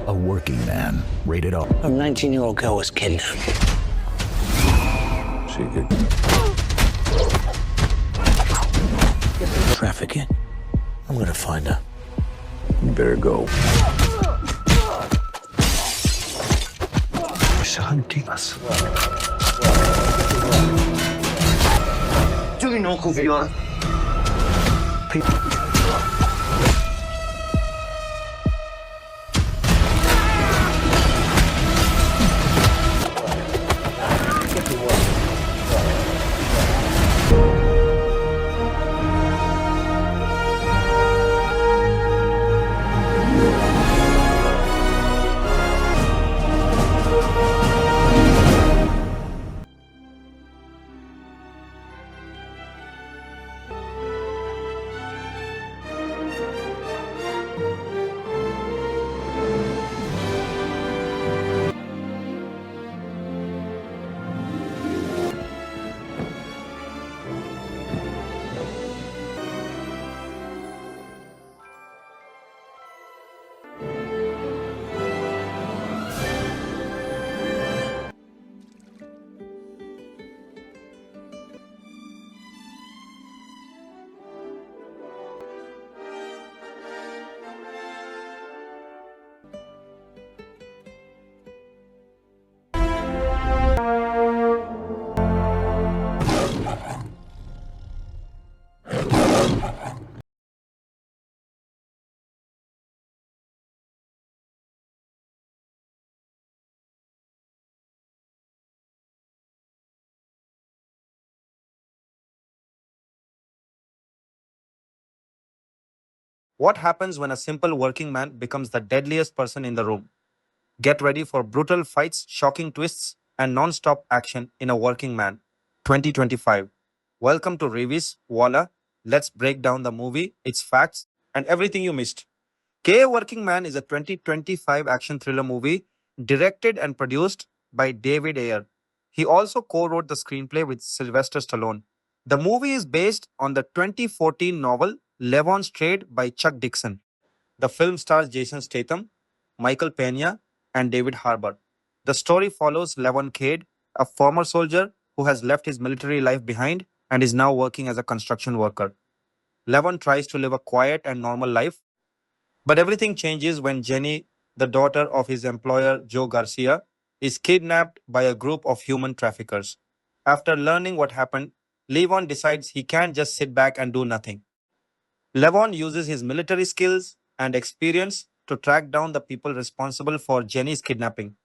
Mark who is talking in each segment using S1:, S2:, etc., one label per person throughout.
S1: A working man, rated R.
S2: A 19-year-old girl was kidnapped.
S1: She could.
S2: Trafficking. I'm gonna find her.
S1: You better go.
S2: She's hunting us. Do you know who you are?
S3: What happens when a simple working man becomes the deadliest person in the room? Get ready for brutal fights, shocking twists, and non-stop action in A Working Man 2025. Welcome to Revis Walla. Let's break down the movie, its facts, and everything you missed. A Working Man is a 2025 action thriller movie directed and produced by David Ayer. He also co-wrote the screenplay with Sylvester Stallone. The movie is based on the 2014 novel Levon's Trade by Chuck Dixon. The film stars Jason Statham, Michael Pena, and David Harbour. The story follows Levon Cade, a former soldier who has left his military life behind and is now working as a construction worker. Levon tries to live a quiet and normal life, but everything changes when Jenny, the daughter of his employer Joe Garcia, is kidnapped by a group of human traffickers. After learning what happened, Levon decides he can't just sit back and do nothing. Levon uses his military skills and experience to track down the people responsible for Jenny's kidnapping.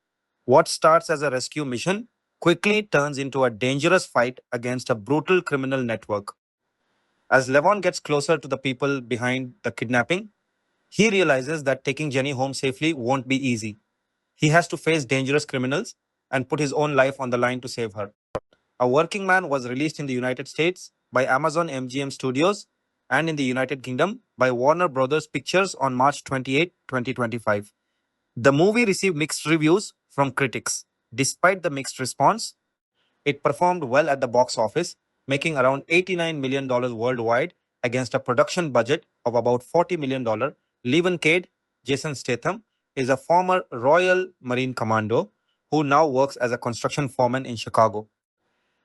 S3: What starts as a rescue mission quickly turns into a dangerous fight against a brutal criminal network. As Levon gets closer to the people behind the kidnapping, he realizes that taking Jenny home safely won't be easy. He has to face dangerous criminals and put his own life on the line to save her. A Working Man was released in the United States by Amazon MGM Studios and in the United Kingdom by Warner Brothers Pictures on March 28, 2025. The movie received mixed reviews from critics. Despite the mixed response, it performed well at the box office, making around $89 million worldwide against a production budget of about $40 million. Levon Cade, Jason Statham, is a former Royal Marine Commando who now works as a construction foreman in Chicago.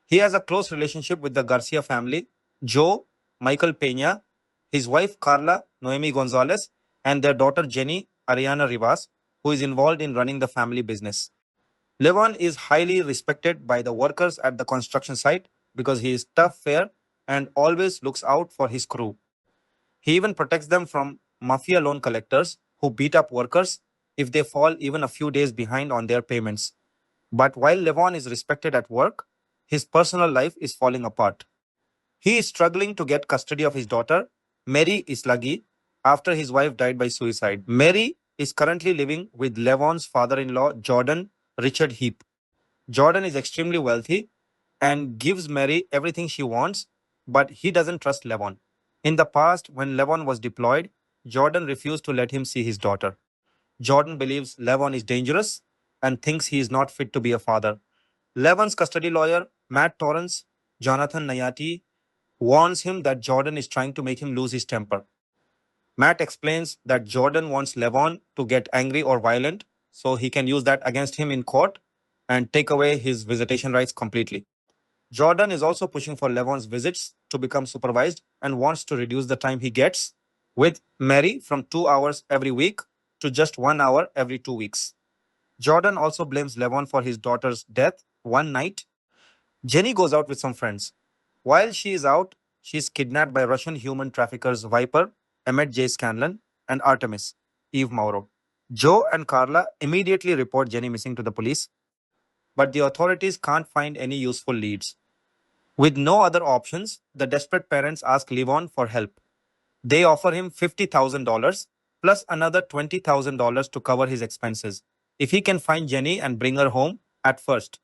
S3: He has a close relationship with the Garcia family, Joe, Michael Pena, his wife Carla, Noemi Gonzalez, and their daughter Jenny, Ariana Rivas, who is involved in running the family business. Levon is highly respected by the workers at the construction site because he is tough, fair, and always looks out for his crew. He even protects them from mafia loan collectors who beat up workers if they fall even a few days behind on their payments. But while Levon is respected at work, his personal life is falling apart. He is struggling to get custody of his daughter, Mary Islagi, after his wife died by suicide. Mary is currently living with Levon's father in law, Jordan Richard Heap. Jordan is extremely wealthy and gives Mary everything she wants, but he doesn't trust Levon. In the past, when Levon was deployed, Jordan refused to let him see his daughter. Jordan believes Levon is dangerous and thinks he is not fit to be a father. Levon's custody lawyer, Matt Torrance, Jonathan Nayati, warns him that Jordan is trying to make him lose his temper. Matt explains that Jordan wants Levon to get angry or violent so he can use that against him in court and take away his visitation rights completely. Jordan is also pushing for Levon's visits to become supervised and wants to reduce the time he gets with Mary from 2 hours every week to just 1 hour every 2 weeks. Jordan also blames Levon for his daughter's death one night. Jenny goes out with some friends. While she is out, she is kidnapped by Russian human traffickers Viper, Emmett J. Scanlon, and Artemis, Eve Mauro. Joe and Carla immediately report Jenny missing to the police, but the authorities can't find any useful leads. With no other options, the desperate parents ask Levon for help. They offer him $50,000 plus another $20,000 to cover his expenses if he can find Jenny and bring her home at first.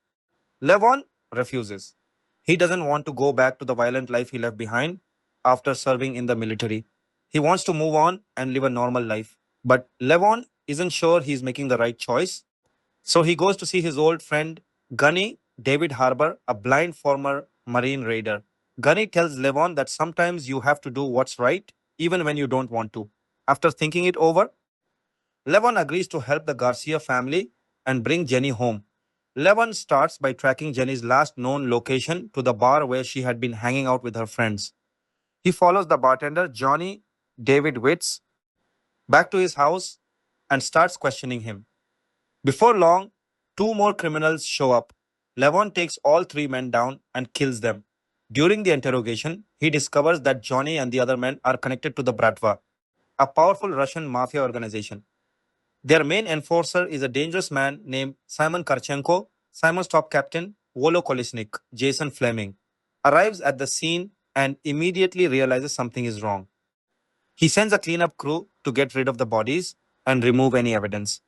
S3: Levon refuses. He doesn't want to go back to the violent life he left behind after serving in the military. He wants to move on and live a normal life. But Levon isn't sure he's making the right choice. So he goes to see his old friend Gunny David Harbour, a blind former Marine raider. Gunny tells Levon that sometimes you have to do what's right even when you don't want to. After thinking it over, Levon agrees to help the Garcia family and bring Jenny home. Levon starts by tracking Jenny's last known location to the bar where she had been hanging out with her friends. He follows the bartender, Johnny David Witts, back to his house and starts questioning him. Before long, two more criminals show up. Levon takes all three men down and kills them. During the interrogation, he discovers that Johnny and the other men are connected to the Bratva, a powerful Russian mafia organization. Their main enforcer is a dangerous man named Simon Karchenko. Simon's top captain, Volo Kolesnik, Jason Flemyng, arrives at the scene and immediately realizes something is wrong. He sends a cleanup crew to get rid of the bodies and remove any evidence.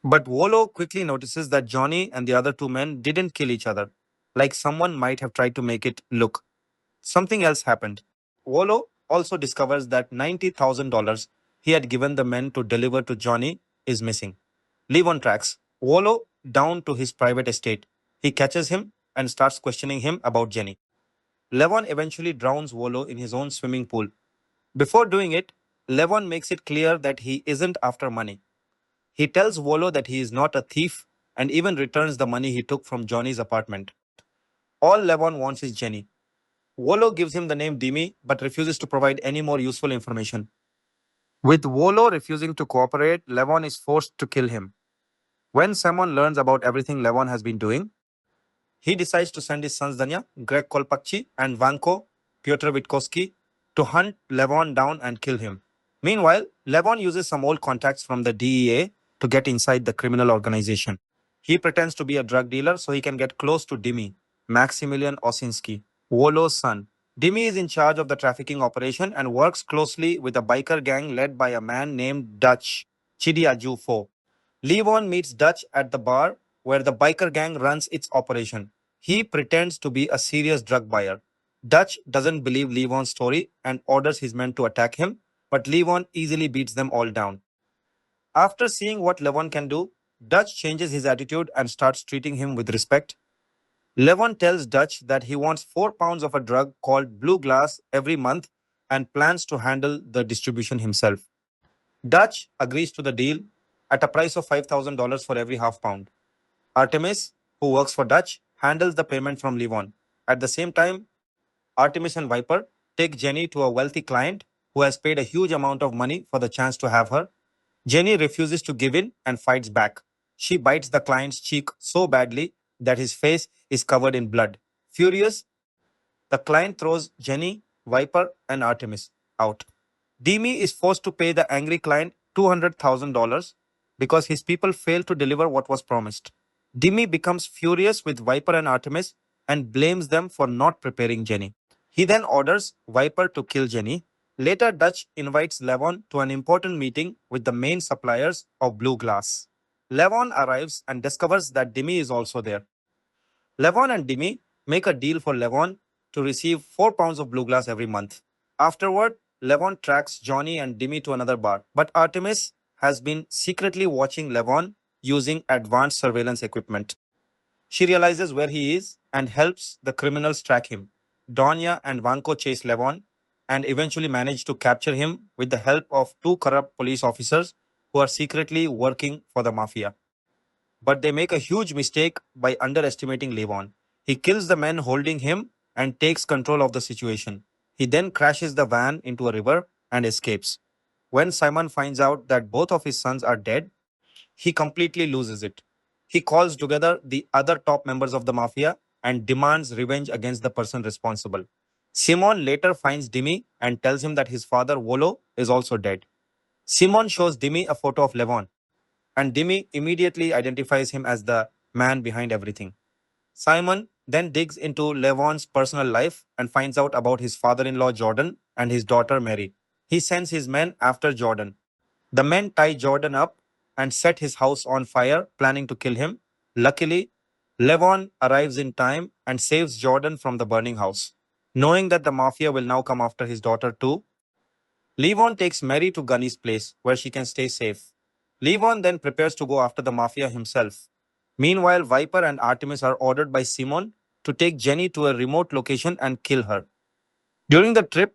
S3: But Volo quickly notices that Johnny and the other two men didn't kill each other, like someone might have tried to make it look. Something else happened. Volo also discovers that $90,000 he had given the men to deliver to Johnny is missing. Levon tracks Volo down to his private estate. He catches him and starts questioning him about Jenny. Levon eventually drowns Volo in his own swimming pool. Before doing it, Levon makes it clear that he isn't after money. He tells Volo that he is not a thief and even returns the money he took from Johnny's apartment. All Levon wants is Jenny. Volo gives him the name Dimi but refuses to provide any more useful information. With Volo refusing to cooperate, Levon is forced to kill him. When Simon learns about everything Levon has been doing, he decides to send his sons Danya, Greg Kolpakchi, and Vanko, Pyotr Witkowski, to hunt Levon down and kill him. Meanwhile, Levon uses some old contacts from the DEA to get inside the criminal organization. He pretends to be a drug dealer so he can get close to Dimi, Maximilian Osinski, Volo's son. Dimi is in charge of the trafficking operation and works closely with a biker gang led by a man named Dutch, Chidi Ajufo. Levon meets Dutch at the bar where the biker gang runs its operation. He pretends to be a serious drug buyer. Dutch doesn't believe Levon's story and orders his men to attack him, but Levon easily beats them all down. After seeing what Levon can do, Dutch changes his attitude and starts treating him with respect. Levon tells Dutch that he wants 4 pounds of a drug called blue glass every month and plans to handle the distribution himself. Dutch agrees to the deal at a price of $5,000 for every half pound. Artemis, who works for Dutch, handles the payment from Levon. At the same time, Artemis and Viper take Jenny to a wealthy client who has paid a huge amount of money for the chance to have her. Jenny refuses to give in and fights back. She bites the client's cheek so badly that his face is covered in blood. Furious, the client throws Jenny, Viper, and Artemis out. Demi is forced to pay the angry client $200,000 because his people failed to deliver what was promised. Demi becomes furious with Viper and Artemis and blames them for not preparing Jenny. He then orders Viper to kill Jenny. Later, Dutch invites Levon to an important meeting with the main suppliers of blue glass. Levon arrives and discovers that Demi is also there. Levon and Demi make a deal for Levon to receive 4 pounds of blue glass every month. Afterward, Levon tracks Johnny and Demi to another bar, but Artemis has been secretly watching Levon using advanced surveillance equipment. She realizes where he is and helps the criminals track him. Donya and Vanko chase Levon, and eventually manage to capture him with the help of two corrupt police officers who are secretly working for the mafia. But they make a huge mistake by underestimating Levon. He kills the men holding him and takes control of the situation. He then crashes the van into a river and escapes. When Simon finds out that both of his sons are dead, he completely loses it. He calls together the other top members of the mafia and demands revenge against the person responsible. Simon later finds Dimi and tells him that his father Volo is also dead. Simon shows Dimi a photo of Levon, and Dimi immediately identifies him as the man behind everything. Simon then digs into Levon's personal life and finds out about his father in law Jordan and his daughter Mary. He sends his men after Jordan. The men tie Jordan up and set his house on fire, planning to kill him. Luckily, Levon arrives in time and saves Jordan from the burning house. Knowing that the mafia will now come after his daughter too, Levon takes Mary to Gunny's place where she can stay safe. Levon then prepares to go after the mafia himself. Meanwhile, Viper and Artemis are ordered by Simon to take Jenny to a remote location and kill her. During the trip,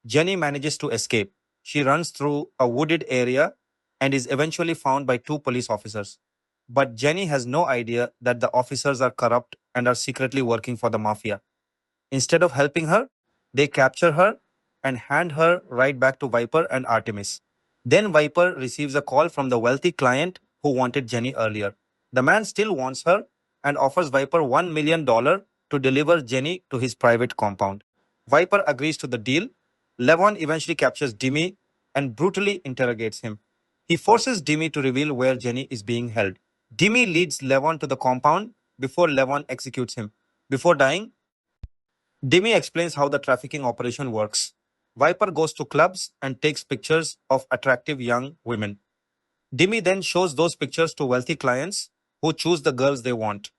S3: Jenny manages to escape. She runs through a wooded area and is eventually found by two police officers. But Jenny has no idea that the officers are corrupt and are secretly working for the mafia. Instead of helping her, they capture her and hand her right back to Viper and Artemis. Then Viper receives a call from the wealthy client who wanted Jenny earlier. The man still wants her and offers Viper $1 million to deliver Jenny to his private compound. Viper agrees to the deal. Levon eventually captures Dimi and brutally interrogates him. He forces Dimi to reveal where Jenny is being held. Dimi leads Levon to the compound before Levon executes him. Before dying, Dimi explains how the trafficking operation works. Viper goes to clubs and takes pictures of attractive young women. Dimi then shows those pictures to wealthy clients who choose the girls they want.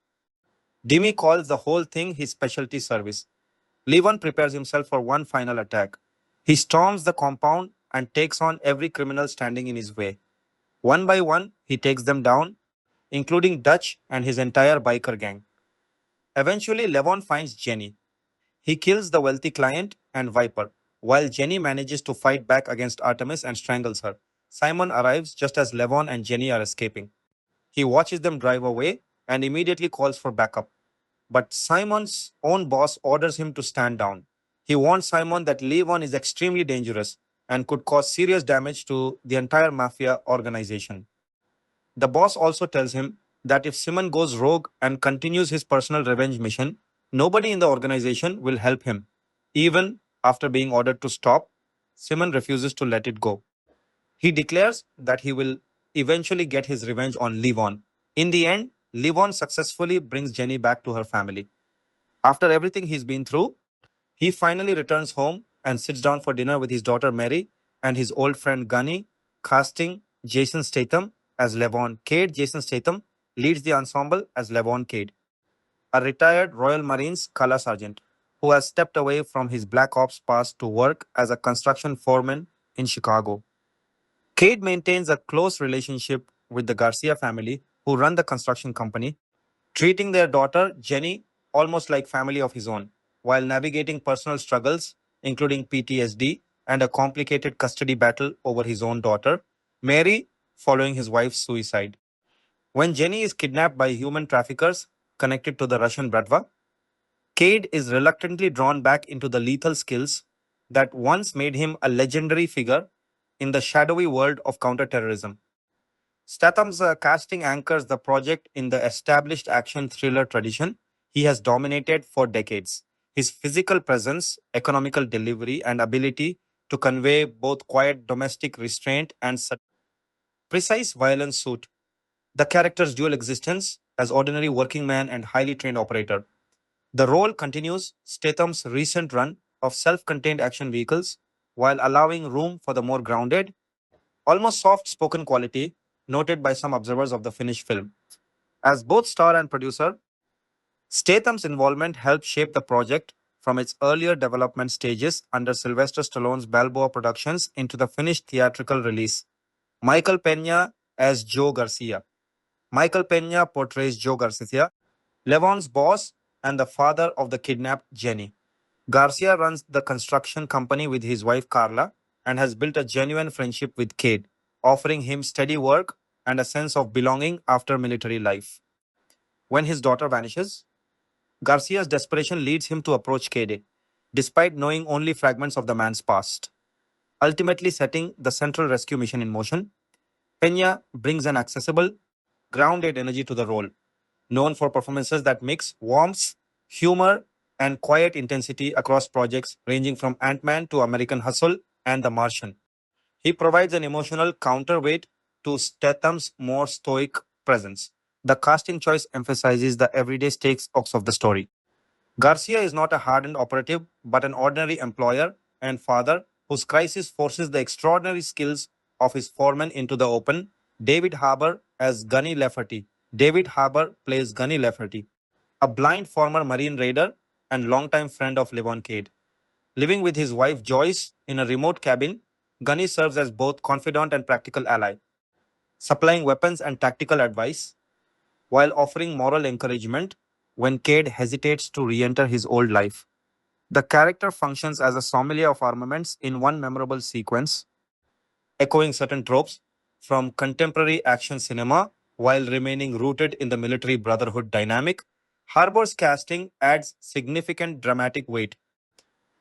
S3: Dimi calls the whole thing his specialty service. Levon prepares himself for one final attack. He storms the compound and takes on every criminal standing in his way. One by one, he takes them down, including Dutch and his entire biker gang. Eventually, Levon finds Jenny. He kills the wealthy client and Viper, while Jenny manages to fight back against Artemis and strangles her. Simon arrives just as Levon and Jenny are escaping. He watches them drive away and immediately calls for backup. But Simon's own boss orders him to stand down. He warns Simon that Levon is extremely dangerous and could cause serious damage to the entire mafia organization. The boss also tells him that if Simon goes rogue and continues his personal revenge mission, nobody in the organization will help him. Even after being ordered to stop, Simon refuses to let it go. He declares that he will eventually get his revenge on Levon. In the end, Levon successfully brings Jenny back to her family. After everything he's been through, he finally returns home and sits down for dinner with his daughter Mary and his old friend Gunny, casting Jason Statham as Levon Cade. Jason Statham leads the ensemble as Levon Cade, a retired Royal Marines color sergeant who has stepped away from his Black Ops past to work as a construction foreman in Chicago. Cade maintains a close relationship with the Garcia family who run the construction company, treating their daughter, Jenny, almost like family of his own, while navigating personal struggles, including PTSD and a complicated custody battle over his own daughter, Mary, following his wife's suicide. When Jenny is kidnapped by human traffickers connected to the Russian Bratva, Cade is reluctantly drawn back into the lethal skills that once made him a legendary figure in the shadowy world of counterterrorism. Statham's casting anchors the project in the established action thriller tradition he has dominated for decades. His physical presence, economical delivery, and ability to convey both quiet domestic restraint and precise violence suit the character's dual existence as ordinary working man and highly trained operator. The role continues Statham's recent run of self contained action vehicles while allowing room for the more grounded, almost soft spoken quality noted by some observers of the finished film. As both star and producer, Statham's involvement helped shape the project from its earlier development stages under Sylvester Stallone's Balboa Productions into the finished theatrical release. Michael Pena as Joe Garcia. Michael Pena portrays Joe Garcia, Levon's boss and the father of the kidnapped Jenny. Garcia runs the construction company with his wife Carla and has built a genuine friendship with Cade, offering him steady work and a sense of belonging after military life. When his daughter vanishes, Garcia's desperation leads him to approach Cade, despite knowing only fragments of the man's past. Ultimately setting the central rescue mission in motion, Pena brings an accessible, grounded energy to the role, known for performances that mix warmth, humor, and quiet intensity across projects ranging from Ant-Man to American Hustle and The Martian. He provides an emotional counterweight to Statham's more stoic presence. The casting choice emphasizes the everyday stakes of the story. Garcia is not a hardened operative, but an ordinary employer and father whose crisis forces the extraordinary skills of his foreman into the open. David Harbour as Gunny Lafferty. David Harbour plays Gunny Lafferty, a blind former Marine raider and longtime friend of Levon Cade. Living with his wife Joyce in a remote cabin, Gunny serves as both confidant and practical ally, supplying weapons and tactical advice while offering moral encouragement when Cade hesitates to re enter his old life. The character functions as a sommelier of armaments in one memorable sequence, echoing certain tropes from contemporary action cinema while remaining rooted in the military brotherhood dynamic. Harbour's casting adds significant dramatic weight.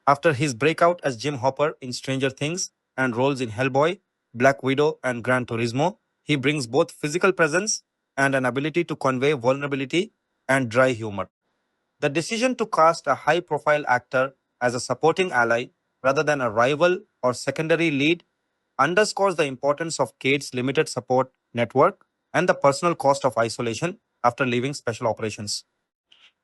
S3: After his breakout as Jim Hopper in Stranger Things and roles in Hellboy, Black Widow, and Gran Turismo, he brings both physical presence and an ability to convey vulnerability and dry humor. The decision to cast a high profile actor as a supporting ally rather than a rival or secondary lead underscores the importance of Cade's limited support network and the personal cost of isolation after leaving special operations.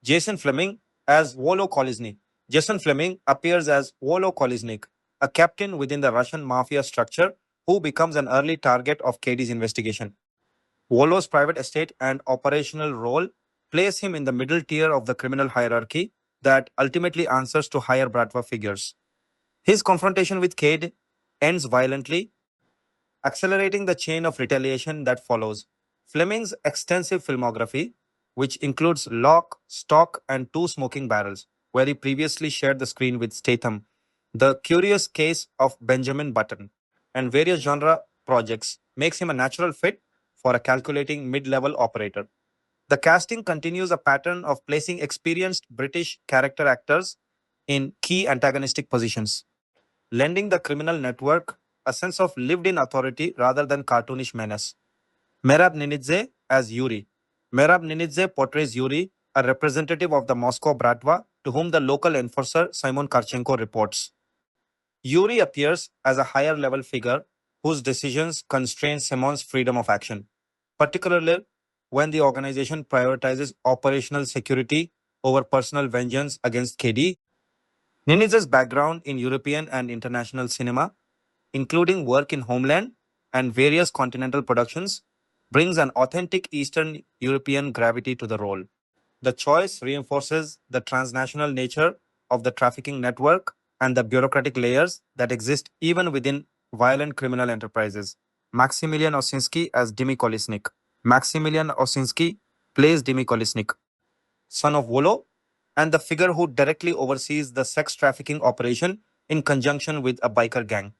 S3: Jason Flemyng as Volo Kolesny. Jason Flemyng appears as Volo Kolesnik, a captain within the Russian mafia structure who becomes an early target of Cade's investigation. Volo's private estate and operational role place him in the middle tier of the criminal hierarchy that ultimately answers to higher Bratva figures. His confrontation with Cade ends violently, accelerating the chain of retaliation that follows. Fleming's extensive filmography, which includes Lock, Stock, and Two Smoking Barrels, where he previously shared the screen with Statham, The Curious Case of Benjamin Button, and various genre projects, makes him a natural fit for a calculating mid level operator. The casting continues a pattern of placing experienced British character actors in key antagonistic positions, lending the criminal network a sense of lived in authority rather than cartoonish menace. Merab Ninidze as Yuri. Merab Ninidze portrays Yuri, a representative of the Moscow Bratva to whom the local enforcer Simon Karchenko reports. Yuri appears as a higher level figure whose decisions constrain Simon's freedom of action, particularly when the organization prioritizes operational security over personal vengeance against KD. Niniz's background in European and international cinema, including work in Homeland and various continental productions, brings an authentic Eastern European gravity to the role. The choice reinforces the transnational nature of the trafficking network and the bureaucratic layers that exist even within violent criminal enterprises. Maximilian Osinski as Dimi Kolisnik. Maximilian Osinski plays Dimi Kolisnik, son of Volo, and the figure who directly oversees the sex trafficking operation in conjunction with a biker gang.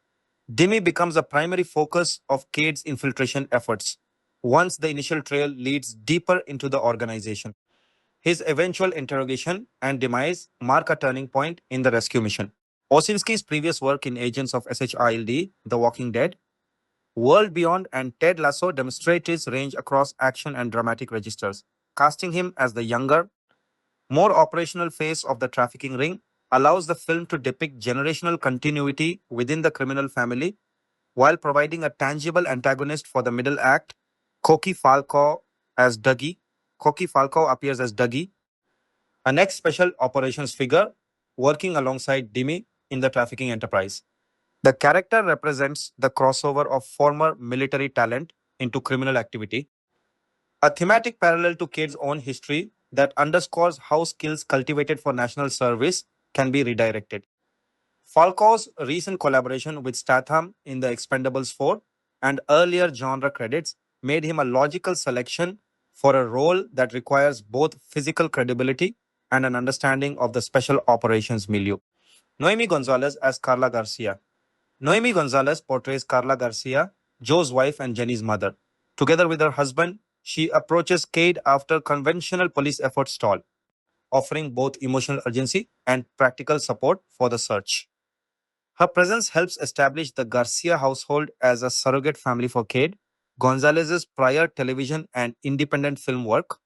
S3: Dimi becomes a primary focus of Cade's infiltration efforts once the initial trail leads deeper into the organization. His eventual interrogation and demise mark a turning point in the rescue mission. Osinski's previous work in Agents of SHILD, The Walking Dead, World Beyond, and Ted Lasso demonstrate his range across action and dramatic registers. Casting him as the younger, more operational face of the trafficking ring allows the film to depict generational continuity within the criminal family while providing a tangible antagonist for the middle act. Koki Falco as Dougie. Koki Falco appears as Dougie, a next special operations figure working alongside Dimi in the trafficking enterprise. The character represents the crossover of former military talent into criminal activity, a thematic parallel to Cade's own history that underscores how skills cultivated for national service can be redirected. Falco's recent collaboration with Statham in The Expendables 4 and earlier genre credits made him a logical selection for a role that requires both physical credibility and an understanding of the special operations milieu. Noemi Gonzalez as Carla Garcia. Noemi Gonzalez portrays Carla Garcia, Joe's wife and Jenny's mother. Together with her husband, she approaches Cade after conventional police efforts stall, offering both emotional urgency and practical support for the search. Her presence helps establish the Garcia household as a surrogate family for Cade. Gonzalez's prior television and independent film work,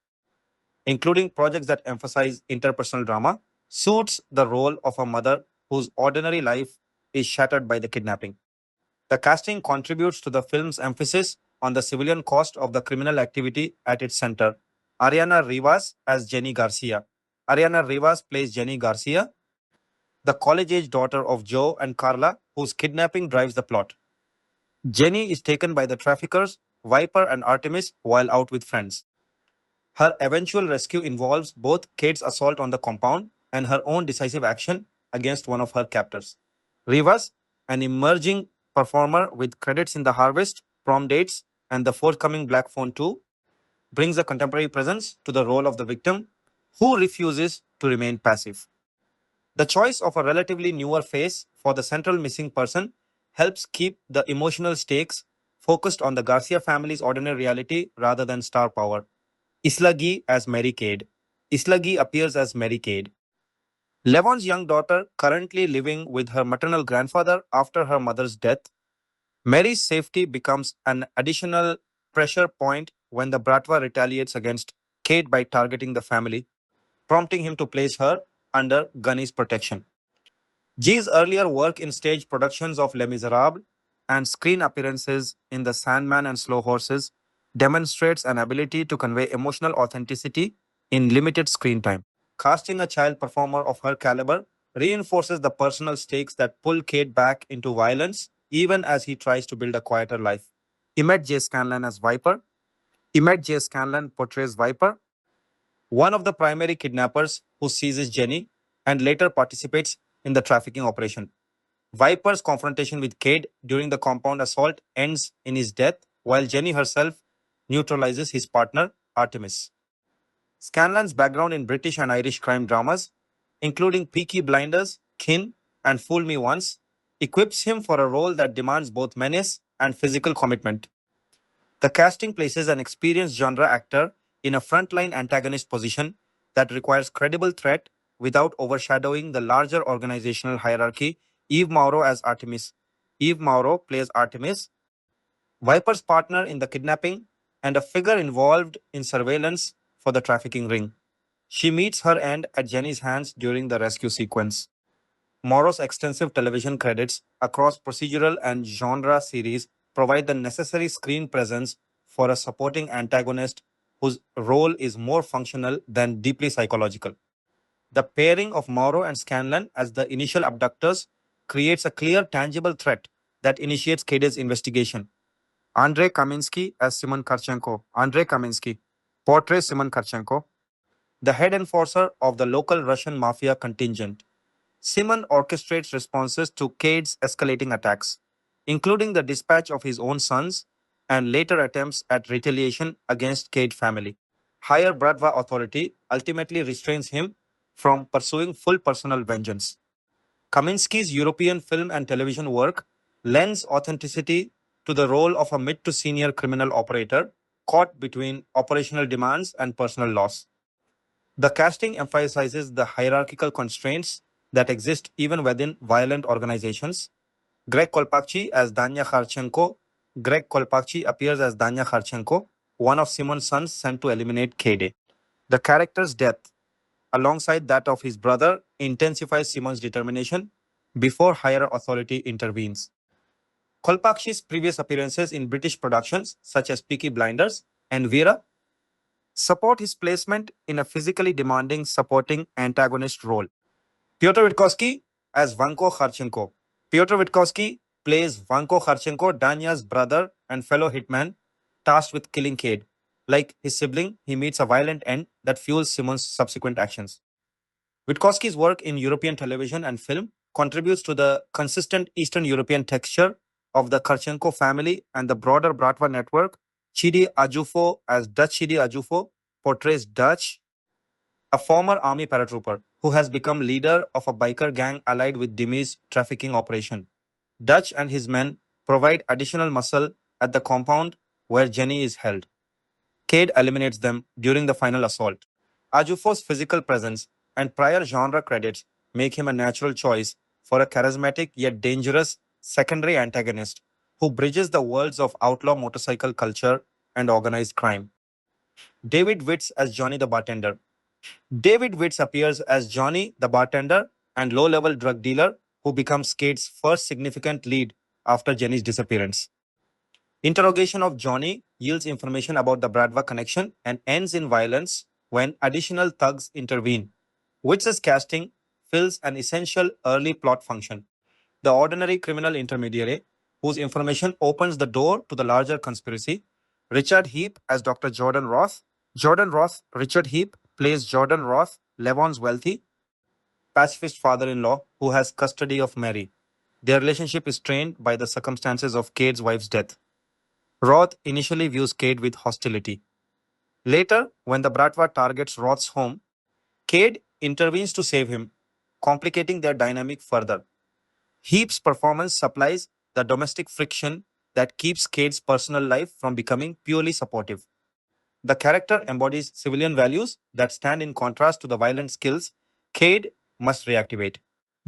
S3: including projects that emphasize interpersonal drama, suits the role of a mother whose ordinary life is shattered by the kidnapping. The casting contributes to the film's emphasis on the civilian cost of the criminal activity at its center. Ariana Rivas as Jenny Garcia. Ariana Rivas plays Jenny Garcia, the college age daughter of Joe and Carla, whose kidnapping drives the plot. Jenny is taken by the traffickers, Viper and Artemis, while out with friends. Her eventual rescue involves both Kate's assault on the compound and her own decisive action against one of her captors. Rivas, an emerging performer with credits in The Harvest, Prom Dates, and the forthcoming Black Phone 2, brings a contemporary presence to the role of the victim who refuses to remain passive. The choice of a relatively newer face for the central missing person helps keep the emotional stakes focused on the Garcia family's ordinary reality rather than star power. Isla Gee as Mary Cade. Isla Gee appears as Mary Cade, Levon's young daughter, currently living with her maternal grandfather after her mother's death. Mary's safety becomes an additional pressure point when the Bratva retaliates against Cade by targeting the family, prompting him to place her under Gunny's protection. G's earlier work in stage productions of Les Miserables and screen appearances in The Sandman and Slow Horses demonstrates an ability to convey emotional authenticity in limited screen time. Casting a child performer of her caliber reinforces the personal stakes that pull Kate back into violence even as he tries to build a quieter life. Emmett J. Scanlon as Viper. Emmett J. Scanlon portrays Viper, one of the primary kidnappers who seizes Jenny and later participates in the trafficking operation. Viper's confrontation with Cade during the compound assault ends in his death, while Jenny herself neutralizes his partner, Artemis. Scanlan's background in British and Irish crime dramas, including Peaky Blinders, Kin, and Fool Me Once, equips him for a role that demands both menace and physical commitment. The casting places an experienced genre actor in a frontline antagonist position that requires credible threat without overshadowing the larger organizational hierarchy. Eve Mauro as Artemis. Eve Mauro plays Artemis, Viper's partner in the kidnapping and a figure involved in surveillance for the trafficking ring. She meets her end at Jenny's hands during the rescue sequence. Mauro's extensive television credits across procedural and genre series provide the necessary screen presence for a supporting antagonist whose role is more functional than deeply psychological. The pairing of Mauro and Scanlon as the initial abductors creates a clear, tangible threat that initiates Cade's investigation. Andrei Kaminsky as Simon Karchenko. Andrei Kaminsky portrays Simon Karchenko, the head enforcer of the local Russian mafia contingent. Simon orchestrates responses to Cade's escalating attacks, including the dispatch of his own sons and later attempts at retaliation against Cade family. Higher Bratva authority ultimately restrains him from pursuing full personal vengeance. Kaminsky's European film and television work lends authenticity to the role of a mid to senior criminal operator caught between operational demands and personal loss. The casting emphasizes the hierarchical constraints that exist even within violent organizations. Greg Kolpakchi as Danya Kharchenko. Greg Kolpakchi appears as Danya Kharchenko, one of Simon's sons sent to eliminate Kade. The character's death, alongside that of his brother, intensifies Simon's determination before higher authority intervenes. Kolpakshi's previous appearances in British productions such as Peaky Blinders and Vera support his placement in a physically demanding supporting antagonist role. Pyotr Witkowski as Vanko Kharchenko. Pyotr Witkowski plays Vanko Kharchenko, Danya's brother and fellow hitman, tasked with killing Cade. Like his sibling, he meets a violent end that fuels Simon's subsequent actions. Witkowski's work in European television and film contributes to the consistent Eastern European texture of the Kharchenko family and the broader Bratva network. Chidi Ajufo as Dutch Chidi Ajufo portrays Dutch, a former army paratrooper. who has become leader of a biker gang allied with Demi's trafficking operation. Dutch and his men provide additional muscle at the compound where Jenny is held. Cade eliminates them during the final assault. Ajufo's physical presence and prior genre credits make him a natural choice for a charismatic yet dangerous secondary antagonist who bridges the worlds of outlaw motorcycle culture and organized crime. David Witts as Johnny the bartender. David Witts appears as Johnny the bartender and low level drug dealer who becomes Cade's first significant lead after Jenny's disappearance. Interrogation of Johnny yields information about the Bradva connection and ends in violence when additional thugs intervene. Witz's casting fills an essential early plot function. The ordinary criminal intermediary, whose information opens the door to the larger conspiracy. Richard Heap as Dr. Jordan Roth. Richard Heap plays Jordan Roth, Levon's wealthy, pacifist father in law who has custody of Mary. Their relationship is strained by the circumstances of Cade's wife's death. Roth initially views Cade with hostility. Later, when the Bratva targets Roth's home, Cade intervenes to save him, complicating their dynamic further. Heap's performance supplies the domestic friction that keeps Cade's personal life from becoming purely supportive. The character embodies civilian values that stand in contrast to the violent skills Cade must reactivate.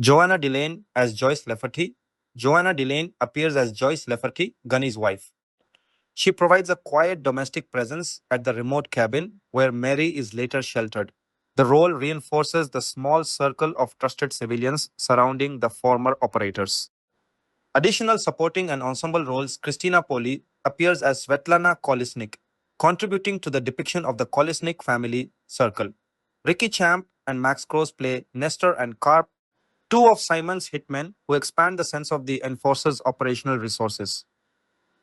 S3: Joanna Delane as Joyce Lafferty. Joanna Delane appears as Joyce Lafferty, Gunny's wife. She provides a quiet domestic presence at the remote cabin where Mary is later sheltered. The role reinforces the small circle of trusted civilians surrounding the former operators. Additional supporting and ensemble roles, Christina Poli appears as Svetlana Kolesnik, contributing to the depiction of the Kolesnik family circle. Ricky Champ and Max Cross play Nestor and Carp, two of Simon's hitmen who expand the sense of the enforcer's operational resources.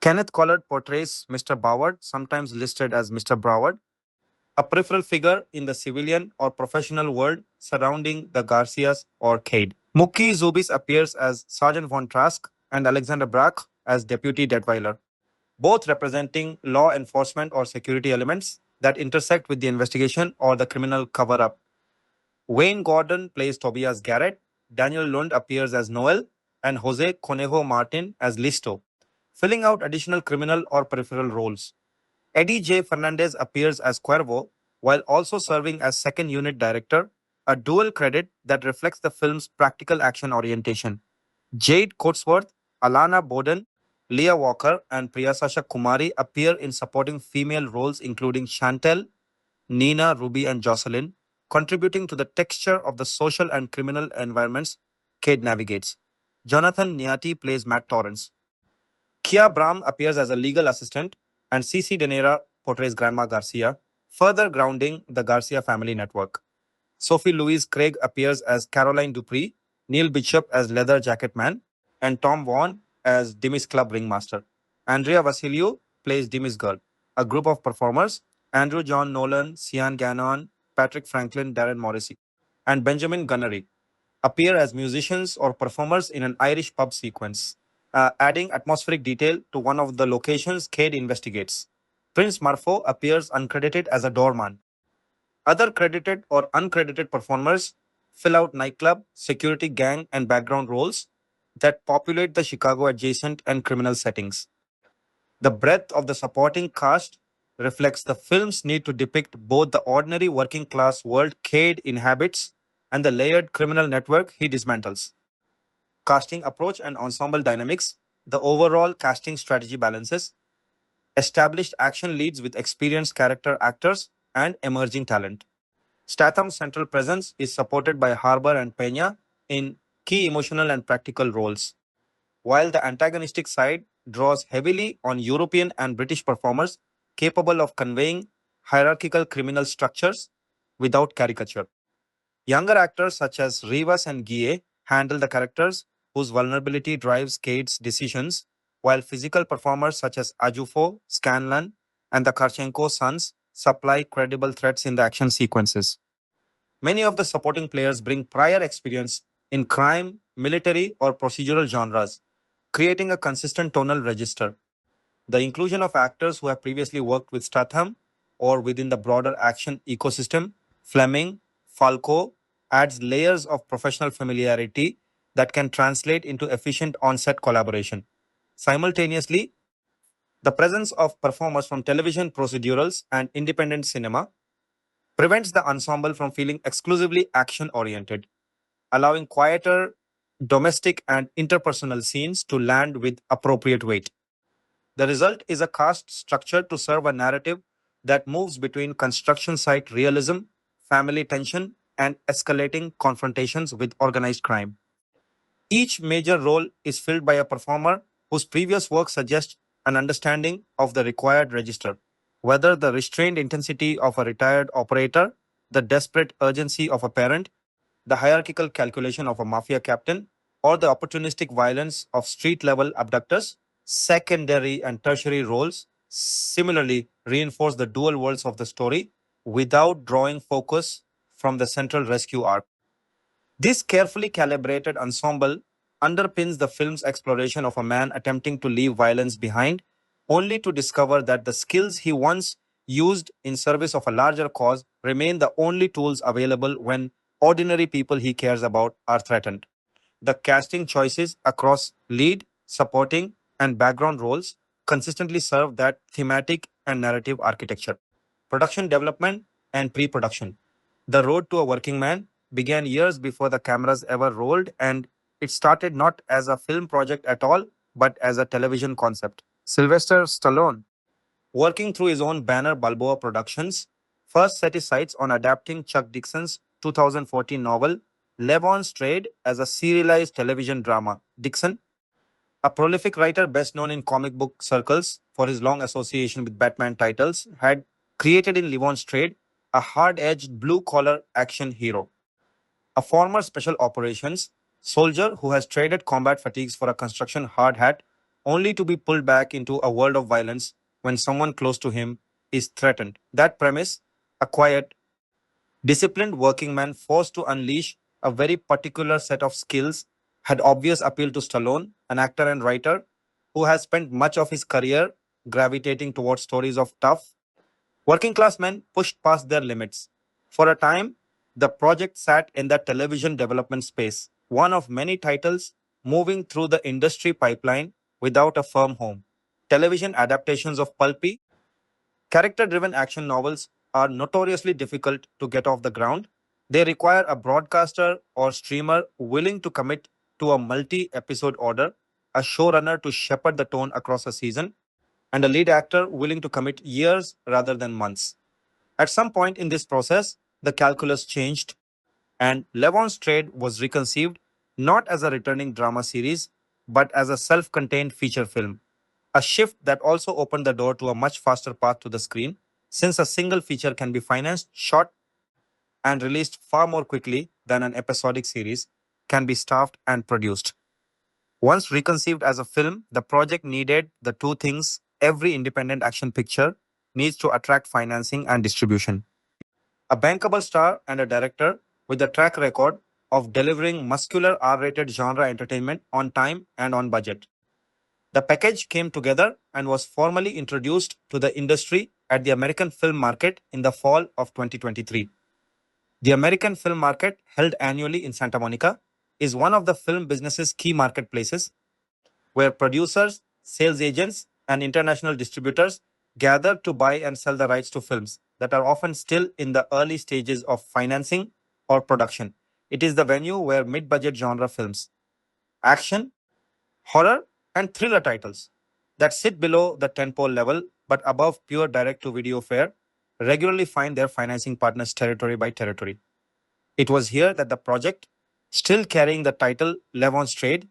S3: Kenneth Collard portrays Mr. Boward, sometimes listed as Mr. Broward, a peripheral figure in the civilian or professional world surrounding the Garcias or Cade. Mookie Zubis appears as Sergeant Von Trask and Alexander Brack as Deputy Detweiler, both representing law enforcement or security elements that intersect with the investigation or the criminal cover-up. Wayne Gordon plays Tobias Garrett, Daniel Lund appears as Noel, and Jose Conejo Martin as Listo, filling out additional criminal or peripheral roles. Eddie J. Fernandez appears as Cuervo, while also serving as second unit director, a dual credit that reflects the film's practical action orientation. Jade Coatsworth, Alana Bowden, Leah Walker, and Priyasasha Kumari appear in supporting female roles including Chantel, Nina, Ruby, and Jocelyn, contributing to the texture of the social and criminal environments Cade navigates. Jonathan Niati plays Matt Torrance. Kia Brahm appears as a legal assistant, and Cici Denera portrays Grandma Garcia, further grounding the Garcia family network. Sophie Louise Craig appears as Caroline Dupree, Neil Bishop as Leather Jacket Man, and Tom Vaughan as Dimmy's Club Ringmaster. Andrea Vasiliou plays Dimmy's Girl, a group of performers, Andrew John Nolan, Sian Gannon, Patrick Franklin, Darren Morrissey, and Benjamin Gunnery appear as musicians or performers in an Irish pub sequence, adding atmospheric detail to one of the locations Cade investigates. Prince Marfo appears uncredited as a doorman. Other credited or uncredited performers fill out nightclub, security gang, and background roles that populate the Chicago adjacent and criminal settings. The breadth of the supporting cast reflects the film's need to depict both the ordinary working class world Cade inhabits and the layered criminal network he dismantles. Casting approach and ensemble dynamics, the overall casting strategy balances established action leads with experienced character actors and emerging talent. Statham's central presence is supported by Harbour and Pena in key emotional and practical roles, while the antagonistic side draws heavily on European and British performers capable of conveying hierarchical criminal structures without caricature. Younger actors such as Rivas and Guille handle the characters whose vulnerability drives Cade's decisions, while physical performers such as Ajufo, Scanlan, and the Karchenko sons supply credible threats in the action sequences. Many of the supporting players bring prior experience in crime, military, or procedural genres, creating a consistent tonal register. The inclusion of actors who have previously worked with Statham or within the broader action ecosystem, Fleming, Falco, and Merab, Ninidze, Ninidze, Ninidze, Ninidze, Ninidze, Ninidze, Ninidze, Ninidze, Ninidze, Ninidze, Ninidze, Ninidze, Ninidze, Ninidze, Ninidze, Ninidze, Ninidze, Ninidze, Fleming, Falco, adds layers of professional familiarity that can translate into efficient on-set collaboration. Simultaneously, the presence of performers from television procedurals and independent cinema prevents the ensemble from feeling exclusively action oriented, allowing quieter domestic and interpersonal scenes to land with appropriate weight. The result is a cast structure to serve a narrative that moves between construction site realism, family tension, and escalating confrontations with organized crime. Each major role is filled by a performer whose previous work suggests an understanding of the required register, whether the restrained intensity of a retired operator, the desperate urgency of a parent, the hierarchical calculation of a mafia captain, or the opportunistic violence of street level abductors. Secondary and tertiary roles similarly reinforce the dual worlds of the story without drawing focus from the central rescue arc. This carefully calibrated ensemble underpins the film's exploration of a man attempting to leave violence behind, only to discover that the skills he once used in service of a larger cause remain the only tools available when ordinary people he cares about are threatened. The casting choices across lead, supporting, and background roles consistently serve that thematic and narrative architecture. Production development and pre production. The road to a working man began years before the cameras ever rolled, and it started not as a film project at all, but as a television concept. Sylvester Stallone, working through his own banner Balboa Productions, first set his sights on adapting Chuck Dixon's 2014 novel Levon's Trade as a serialized television drama. Dixon, a prolific writer best known in comic book circles for his long association with Batman titles, had created in Levon's Trade a hard edged blue collar action hero, a former special operations soldier who has traded combat fatigues for a construction hard hat only to be pulled back into a world of violence when someone close to him is threatened. That premise, a quiet, disciplined working man forced to unleash a very particular set of skills, had obvious appeal to Stallone, an actor and writer who has spent much of his career gravitating towards stories of tough, working class men pushed past their limits. For a time, the project sat in the television development space, one of many titles moving through the industry pipeline without a firm home. Television adaptations of pulpy, character driven action novels are notoriously difficult to get off the ground. They require a broadcaster or streamer willing to commit to a multi episode order, a showrunner to shepherd the tone across a season, and a lead actor willing to commit years rather than months. At some point in this process, the calculus changed, and Levon's Trade was reconceived not as a returning drama series, but as a self contained feature film. A shift that also opened the door to a much faster path to the screen, since a single feature can be financed, shot, and released far more quickly than an episodic series can be staffed and produced. Once reconceived as a film, the project needed the two things every independent action picture needs to attract financing and distribution: a bankable star and a director with a track record of delivering muscular R rated genre entertainment on time and on budget. The package came together and was formally introduced to the industry at the American film market in the fall of 2023. The American film market, held annually in Santa Monica, is one of the film business's key marketplaces where producers, sales agents, and international distributors gather to buy and sell the rights to films that are often still in the early stages of financing or production. It is the venue where mid budget genre films, action, horror, and thriller titles that sit below the tentpole level but above pure direct to video fare regularly find their financing partners territory by territory. It was here that the project, still carrying the title Levon's Trade,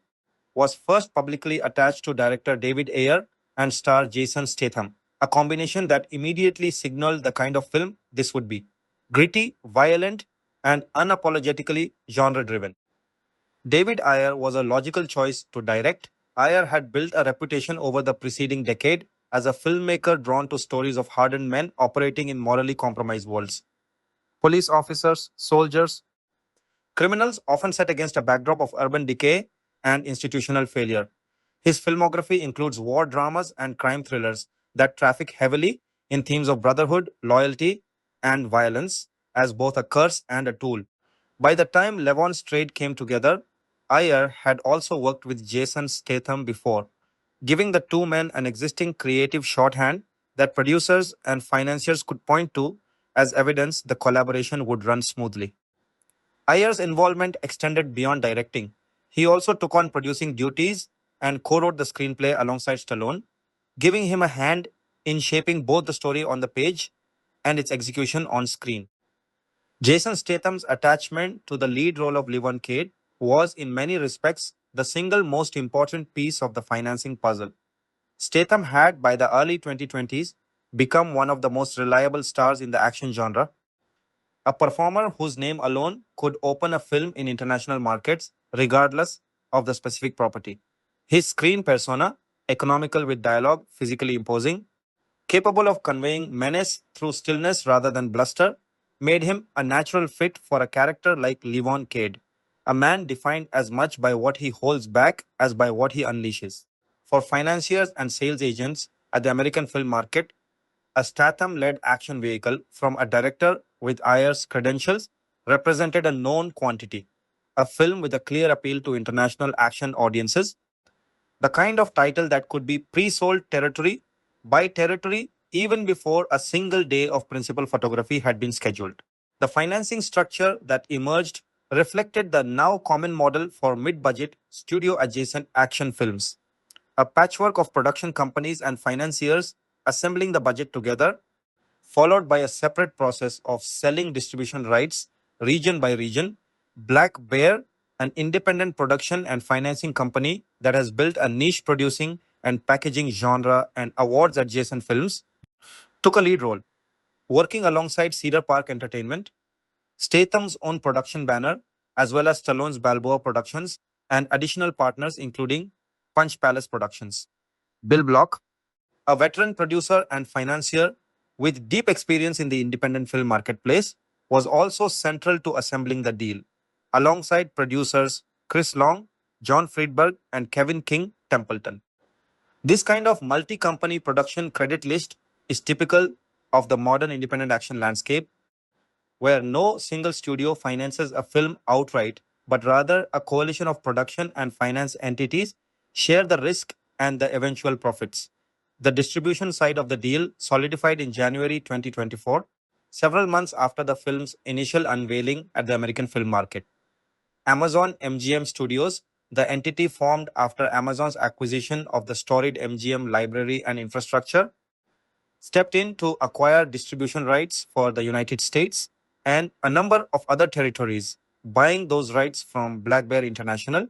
S3: was first publicly attached to director David Ayer and star Jason Statham, a combination that immediately signaled the kind of film this would be: gritty, violent, and unapologetically genre driven. David Ayer was a logical choice to direct. Ayer had built a reputation over the preceding decade as a filmmaker drawn to stories of hardened men operating in morally compromised worlds. Police officers, soldiers, criminals often set against a backdrop of urban decay and institutional failure. His filmography includes war dramas and crime thrillers that traffic heavily in themes of brotherhood, loyalty, and violence as both a curse and a tool. By the time Levon's trade came together, Ayer had also worked with Jason Statham before, giving the two men an existing creative shorthand that producers and financiers could point to as evidence the collaboration would run smoothly. Ayer's involvement extended beyond directing. He also took on producing duties and co wrote the screenplay alongside Stallone, giving him a hand in shaping both the story on the page and its execution on screen. Jason Statham's attachment to the lead role of Levon Cade was, in many respects, the single most important piece of the financing puzzle. Statham had, by the early 2020s, become one of the most reliable stars in the action genre, a performer whose name alone could open a film in international markets, regardless of the specific property. His screen persona, economical with dialogue, physically imposing, capable of conveying menace through stillness rather than bluster, made him a natural fit for a character like Levon Cade, a man defined as much by what he holds back as by what he unleashes. For financiers and sales agents at the American film market, a Statham led action vehicle from a director with Ayer's credentials represented a known quantity, a film with a clear appeal to international action audiences, the kind of title that could be pre sold territory by territory even before a single day of principal photography had been scheduled. The financing structure that emerged reflected the now common model for mid budget studio adjacent action films, a patchwork of production companies and financiers assembling the budget together, followed by a separate process of selling distribution rights region by region. Black Bear, an independent production and financing company that has built a niche producing and packaging genre and awards adjacent films, took a lead role, working alongside Cedar Park Entertainment, Statham's own production banner, as well as Stallone's Balboa Productions, and additional partners including Punch Palace Productions. Bill Block, a veteran producer and financier with deep experience in the independent film marketplace, was also central to assembling the deal, alongside producers Chris Long, John Friedberg, and Kevin King Templeton. This kind of multi company production credit list is typical of the modern independent action landscape, where no single studio finances a film outright, but rather a coalition of production and finance entities share the risk and the eventual profits. The distribution side of the deal solidified in January 2024, several months after the film's initial unveiling at the American film market. Amazon MGM Studios, the entity formed after Amazon's acquisition of the storied MGM library and infrastructure, stepped in to acquire distribution rights for the United States and a number of other territories, buying those rights from Black Bear International,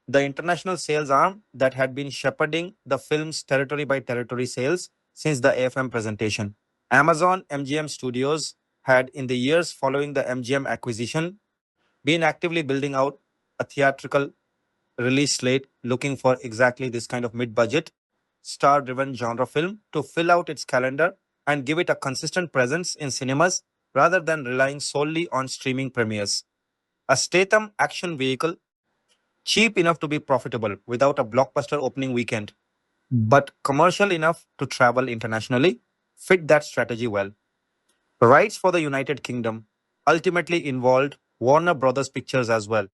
S3: the international sales arm that had been shepherding the film's territory by territory sales since the AFM presentation. Amazon MGM Studios had, in the years following the MGM acquisition, been actively building out a theatrical release slate looking for exactly this kind of mid budget, star driven genre film to fill out its calendar and give it a consistent presence in cinemas rather than relying solely on streaming premieres. A Statham action vehicle, cheap enough to be profitable without a blockbuster opening weekend, but commercial enough to travel internationally, fit that strategy well. Rights for the United Kingdom ultimately involved Warner Brothers Pictures as well,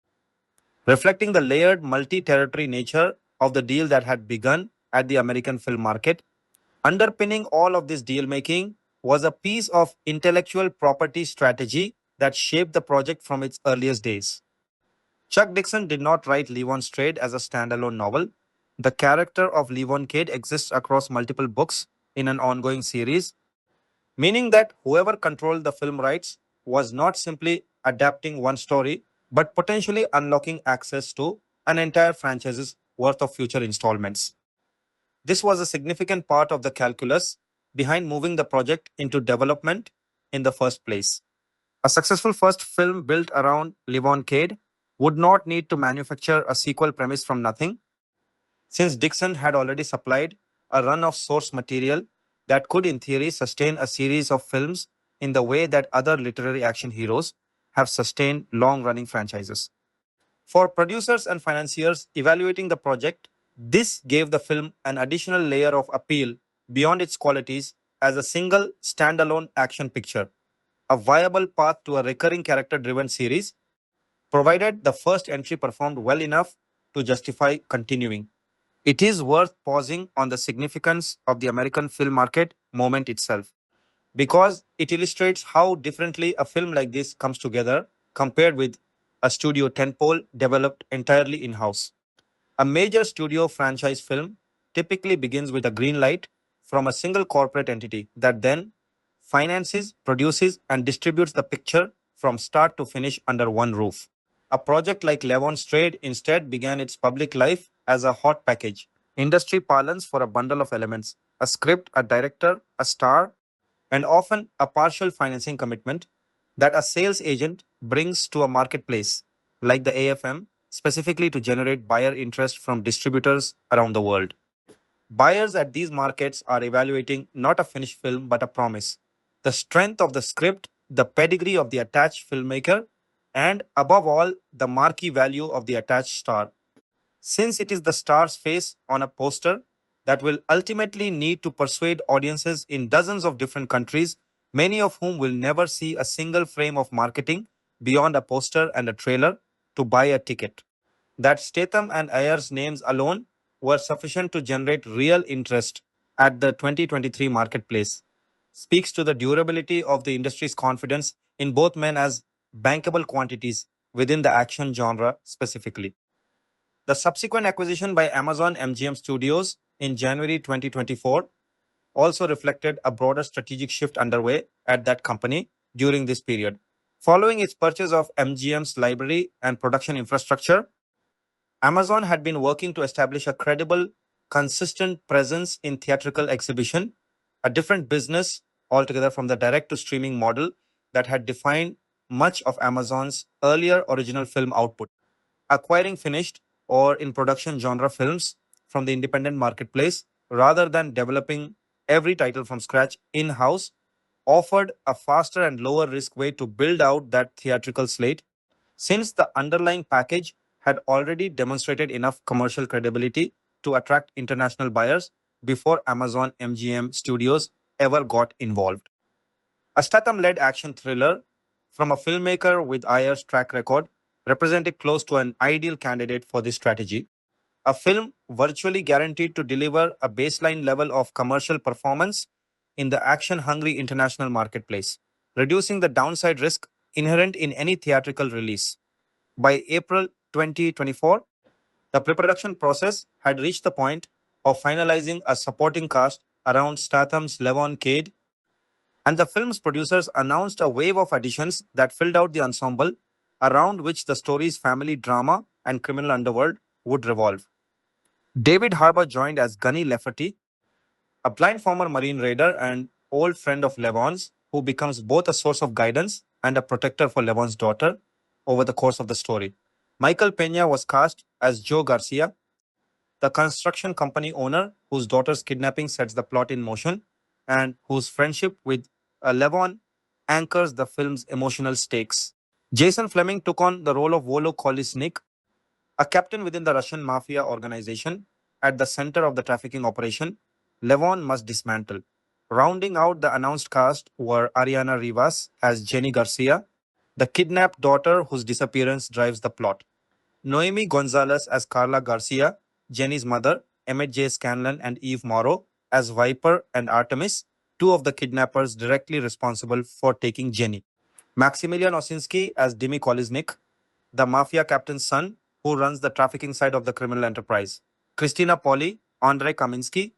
S3: reflecting the layered multi territory nature of the deal that had begun at the American film market. Underpinning all of this deal making was a piece of intellectual property strategy that shaped the project from its earliest days. Chuck Dixon did not write Levon's Trade as a standalone novel. The character of Levon Cade exists across multiple books in an ongoing series, meaning that whoever controlled the film rights was not simply adapting one story, but potentially unlocking access to an entire franchise's worth of future installments. This was a significant part of the calculus behind moving the project into development in the first place. A successful first film built around Levon Cade would not need to manufacture a sequel premise from nothing, since Dixon had already supplied a run of source material that could, in theory, sustain a series of films in the way that other literary action heroes have sustained long running franchises. For producers and financiers evaluating the project, this gave the film an additional layer of appeal beyond its qualities as a single standalone action picture, a viable path to a recurring character driven series provided the first entry performed well enough to justify continuing. It is worth pausing on the significance of the American film market moment itself, because it illustrates how differently a film like this comes together compared with a studio tentpole developed entirely in house. A major studio franchise film typically begins with a green light from a single corporate entity that then finances, produces, and distributes the picture from start to finish under one roof. A project like Levon Strayed instead began its public life as a hot package, industry parlance for a bundle of elements, a script, a director, a star, and often a partial financing commitment that a sales agent brings to a marketplace like the AFM specifically to generate buyer interest from distributors around the world. Buyers at these markets are evaluating not a finished film but a promise. The strength of the script, the pedigree of the attached filmmaker, and above all, the marquee value of the attached star. Since it is the star's face on a poster that will ultimately need to persuade audiences in dozens of different countries, many of whom will never see a single frame of marketing beyond a poster and a trailer to buy a ticket. That Statham and Ayer's names alone were sufficient to generate real interest at the 2023 marketplace speaks to the durability of the industry's confidence in both men as bankable quantities within the action genre specifically. The subsequent acquisition by Amazon MGM Studios in January 2024 also reflected a broader strategic shift underway at that company during this period. Following its purchase of MGM's library and production infrastructure, Amazon had been working to establish a credible, consistent presence in theatrical exhibition, a different business altogether from the direct to streaming model that had defined much of Amazon's earlier original film output. Acquiring finished or in production genre films from the independent marketplace rather than developing every title from scratch in house offered a faster and lower risk way to build out that theatrical slate, since the underlying package had already demonstrated enough commercial credibility to attract international buyers before Amazon MGM Studios ever got involved. A Statham led action thriller from a filmmaker with Ayer's track record represented close to an ideal candidate for this strategy. A film virtually guaranteed to deliver a baseline level of commercial performance in the action hungry international marketplace, reducing the downside risk inherent in any theatrical release. By April 2024, the pre production process had reached the point of finalizing a supporting cast around Statham's Levon Cade, and the film's producers announced a wave of additions that filled out the ensemble around which the story's family drama and criminal underworld would revolve. David Harbour joined as Gunny Lafferty, a blind former Marine raider and old friend of Levon's, who becomes both a source of guidance and a protector for Levon's daughter over the course of the story. Michael Pena was cast as Joe Garcia, the construction company owner whose daughter's kidnapping sets the plot in motion and whose friendship with Levon anchors the film's emotional stakes. Jason Flemyng took on the role of Volo Kolesnik, a captain within the Russian mafia organization at the center of the trafficking operation Levon must dismantle. Rounding out the announced cast were Ariana Rivas as Jenny Garcia, the kidnapped daughter whose disappearance drives the plot. Noemi Gonzalez as Carla Garcia, Jenny's mother, Emmett J. Scanlon and Eve Morrow as Viper and Artemis, two of the kidnappers directly responsible for taking Jenny. Maximilian Osinski as Dimi Kolesnik, the mafia captain's son who runs the trafficking side of the criminal enterprise. Christina Polly, Andrei Kaminsky,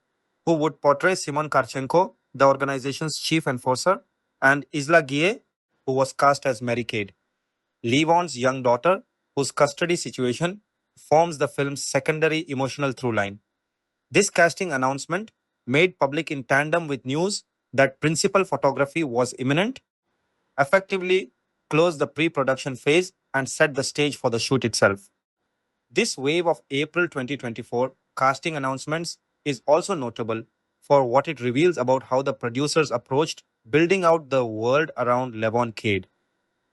S3: who would portray Simon Karchenko, the organization's chief enforcer, and Isla Guille, who was cast as Mary Cade, Levon's young daughter, whose custody situation forms the film's secondary emotional through line. This casting announcement, made public in tandem with news that principal photography was imminent, effectively closed the pre production phase and set the stage for the shoot itself. This wave of April 2024 casting announcements is also notable for what it reveals about how the producers approached building out the world around Levon Cade.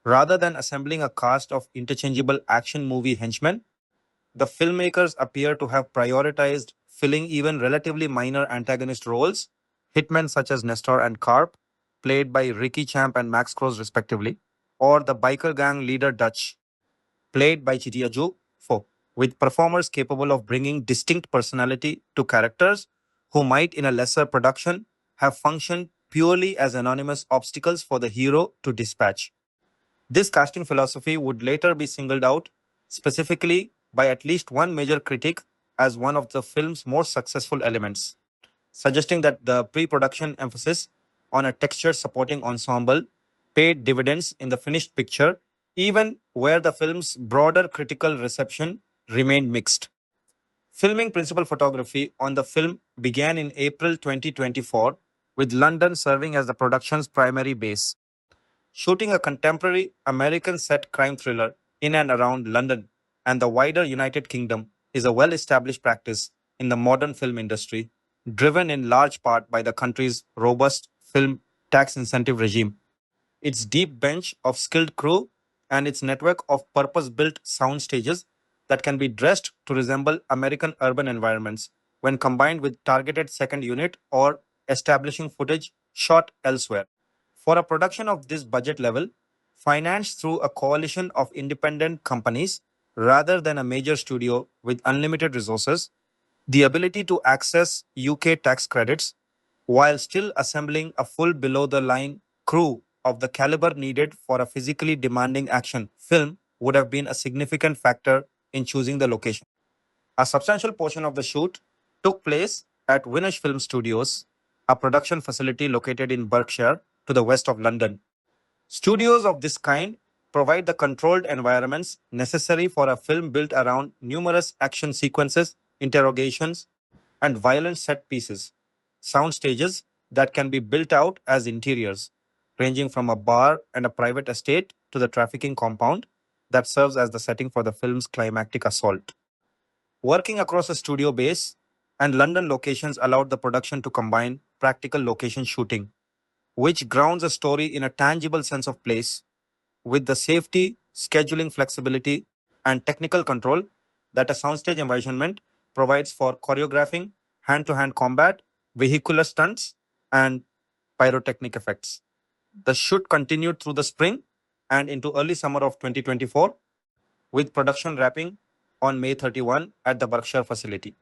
S3: Rather than assembling a cast of interchangeable action movie henchmen, the filmmakers appear to have prioritized filling even relatively minor antagonist roles, hitmen such as Nestor and Carp, played by Ricky Champ and Max Cross respectively, or the biker gang leader Dutch, played by Chidiaju Fo, with performers capable of bringing distinct personality to characters who might, in a lesser production, have functioned purely as anonymous obstacles for the hero to dispatch. This casting philosophy would later be singled out specifically by at least one major critic as one of the film's most successful elements, suggesting that the pre production emphasis on a textured supporting ensemble paid dividends in the finished picture, even where the film's broader critical reception remained mixed. Filming principal photography on the film began in April 2024, with London serving as the production's primary base. Shooting a contemporary American set crime thriller in and around London and the wider United Kingdom is a well established practice in the modern film industry, driven in large part by the country's robust film tax incentive regime, its deep bench of skilled crew, and its network of purpose built sound stages that can be dressed to resemble American urban environments when combined with targeted second unit or establishing footage shot elsewhere. For a production of this budget level, financed through a coalition of independent companies rather than a major studio with unlimited resources, the ability to access UK tax credits while still assembling a full below the line crew of the caliber needed for a physically demanding action film would have been a significant factor in choosing the location. A substantial portion of the shoot took place at Winnish Film Studios, a production facility located in Berkshire to the west of London. Studios of this kind provide the controlled environments necessary for a film built around numerous action sequences, interrogations, and violent set pieces, sound stages that can be built out as interiors, ranging from a bar and a private estate to the trafficking compound that serves as the setting for the film's climactic assault. Working across a studio base and London locations allowed the production to combine practical location shooting, which grounds a story in a tangible sense of place, with the safety, scheduling flexibility, and technical control that a soundstage environment provides for choreographing hand to hand combat, vehicular stunts, and pyrotechnic effects. The shoot continued through the spring and into early summer of 2024, with production wrapping on May 31 at the Berkshire facility.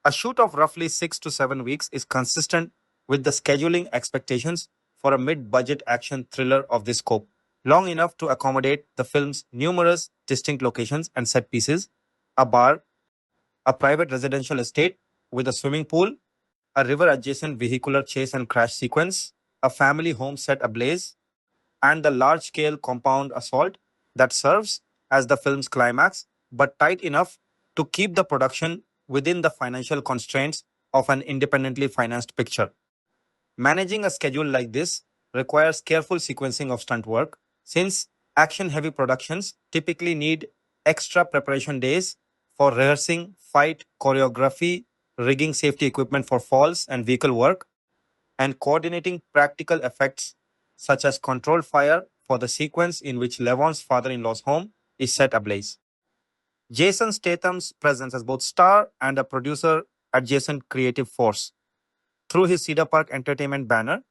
S3: A shoot of roughly 6 to 7 weeks is consistent with the scheduling expectations for a mid budget action thriller of this scope, long enough to accommodate the film's numerous distinct locations and set pieces: a bar, a private residential estate with a swimming pool, a river adjacent vehicular chase and crash sequence, a family home set ablaze, and the large scale compound assault that serves as the film's climax, but tight enough to keep the production within the financial constraints of an independently financed picture. Managing a schedule like this requires careful sequencing of stunt work, since action heavy productions typically need extra preparation days for rehearsing fight choreography, rigging safety equipment for falls and vehicle work, and coordinating practical effects such as controlled fire for the sequence in which Levon's father in law's home is set ablaze. Jason Statham's presence as both star and a producer adjacent creative force through his Cedar Park Entertainment banner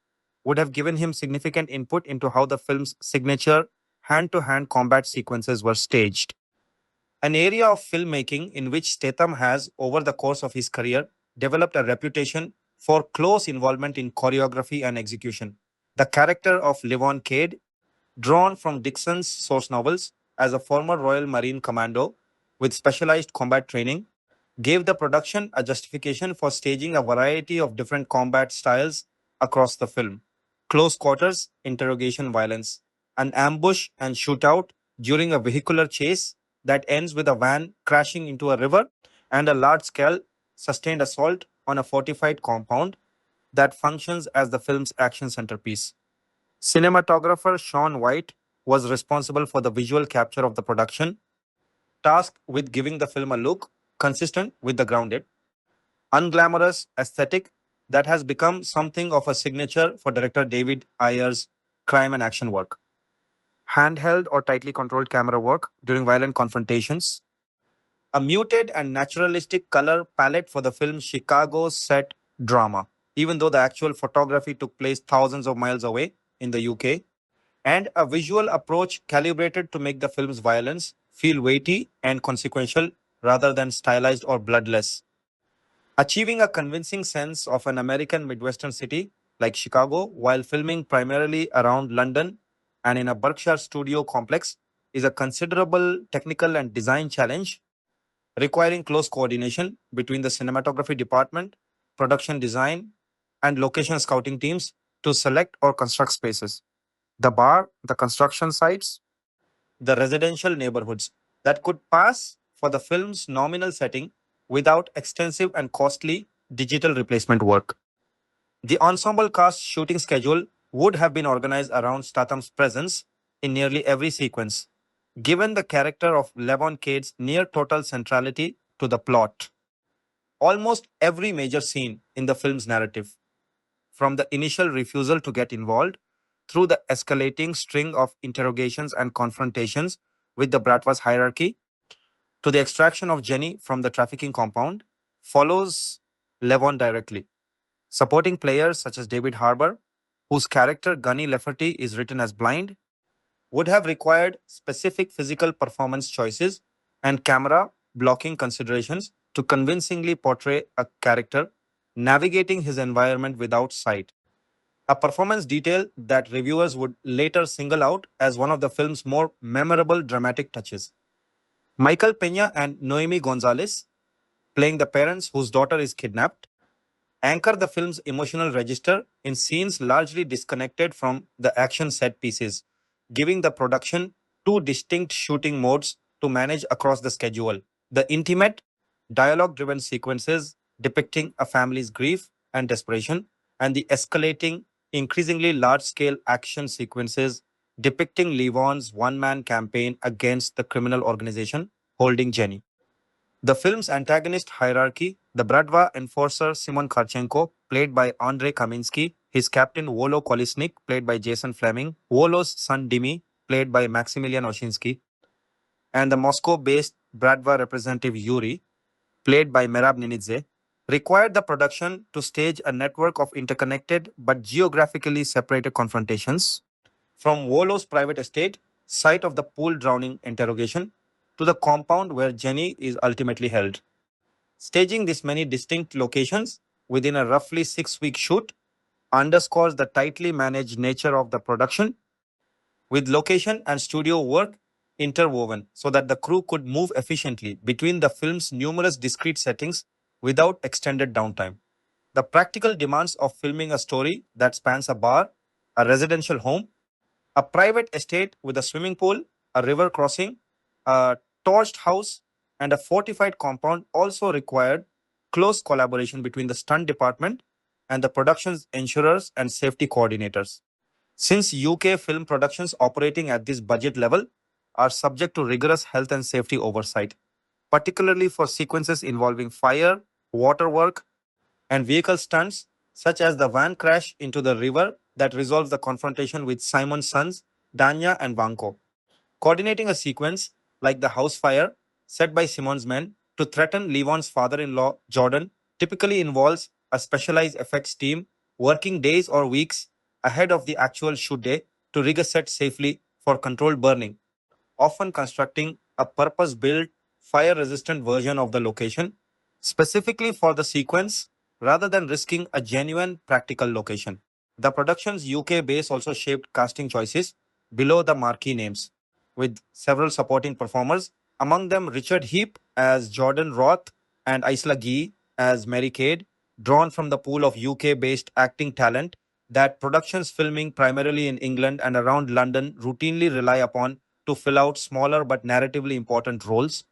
S3: would have given him significant input into how the film's signature hand to hand combat sequences were staged. An area of filmmaking in which Statham has, over the course of his career, developed a reputation for close involvement in choreography and execution. The character of Levon Cade, drawn from Dixon's source novels as a former Royal Marine commando with specialized combat training, gave the production a justification for staging a variety of different combat styles across the film: close quarters, interrogation violence, an ambush and shootout during a vehicular chase that ends with a van crashing into a river, and a large scale sustained assault on a fortified compound that functions as the film's action centerpiece. Cinematographer Sean White was responsible for the visual capture of the production, tasked with giving the film a look consistent with the grounded, unglamorous aesthetic that has become something of a signature for director David Ayer's crime and action work. Handheld or tightly controlled camera work during violent confrontations, a muted and naturalistic color palette for the film's Chicago set drama, even though the actual photography took place thousands of miles away in the UK, and a visual approach calibrated to make the film's violence feel weighty and consequential rather than stylized or bloodless, achieving a convincing sense of an American Midwestern city like Chicago while filming primarily around London and in a Berkshire studio complex is a considerable technical and design challenge requiring close coordination between the cinematography department, production design, and location scouting teams to select or construct spaces. The bar, the construction sites, the residential neighborhoods that could pass for the film's nominal setting without extensive and costly digital replacement work. The ensemble cast shooting schedule would have been organized around Statham's presence in nearly every sequence, given the character of Levon Cade's near total centrality to the plot. Almost every major scene in the film's narrative, from the initial refusal to get involved through the escalating string of interrogations and confrontations with the Bratva's hierarchy to the extraction of Jenny from the trafficking compound, follows Levon directly. Supporting players such as David Harbour, whose character Gunny Lafferty is written as blind, would have required specific physical performance choices and camera blocking considerations to convincingly portray a character navigating his environment without sight. A performance detail that reviewers would later single out as one of the film's more memorable dramatic touches. Michael Pena and Noemi Gonzalez, playing the parents whose daughter is kidnapped, anchor the film's emotional register in scenes largely disconnected from the action set pieces, giving the production two distinct shooting modes to manage across the schedule. The intimate, dialogue driven sequences depicting a family's grief and desperation, and the escalating, increasingly large scale action sequences depicting Levon's one man campaign against the criminal organization holding Jenny. The film's antagonist hierarchy, the Bratva enforcer Simon Kharchenko, played by Andrei Kaminsky, his captain Volo Kolisnik, played by Jason Flemyng, Volo's son Dimi, played by Maximilian Oshinsky, and the Moscow-based Bratva representative Yuri, played by Merab Ninidze, required the production to stage a network of interconnected but geographically separated confrontations from Volo's private estate, site of the pool drowning interrogation, to the compound where Jenny is ultimately held. Staging these many distinct locations within a roughly 6 week shoot underscores the tightly managed nature of the production, with location and studio work interwoven so that the crew could move efficiently between the film's numerous discrete settings without extended downtime. The practical demands of filming a story that spans a bar, a residential home, a private estate with a swimming pool, a river crossing, a torched house, and a fortified compound also required close collaboration between the stunt department and the production's insurers and safety coordinators. Since UK film productions operating at this budget level are subject to rigorous health and safety oversight, particularly for sequences involving fire, water work, and vehicle stunts, such as the van crash into the river that resolves the confrontation with Simon's sons, Danya and Vanko. Coordinating a sequence like the house fire set by Simon's men to threaten Levon's father in law, Jordan, typically involves a specialized effects team working days or weeks ahead of the actual shoot day to rig a set safely for controlled burning, often constructing a purpose built, fire resistant version of the location specifically for the sequence rather than risking a genuine practical location. The production's UK base also shaped casting choices below the marquee names, with several supporting performers, among them Richard Heap as Jordan Roth and Isla Gee as Mary Cade, drawn from the pool of UK based acting talent that productions filming primarily in England and around London routinely rely upon to fill out smaller but narratively important roles.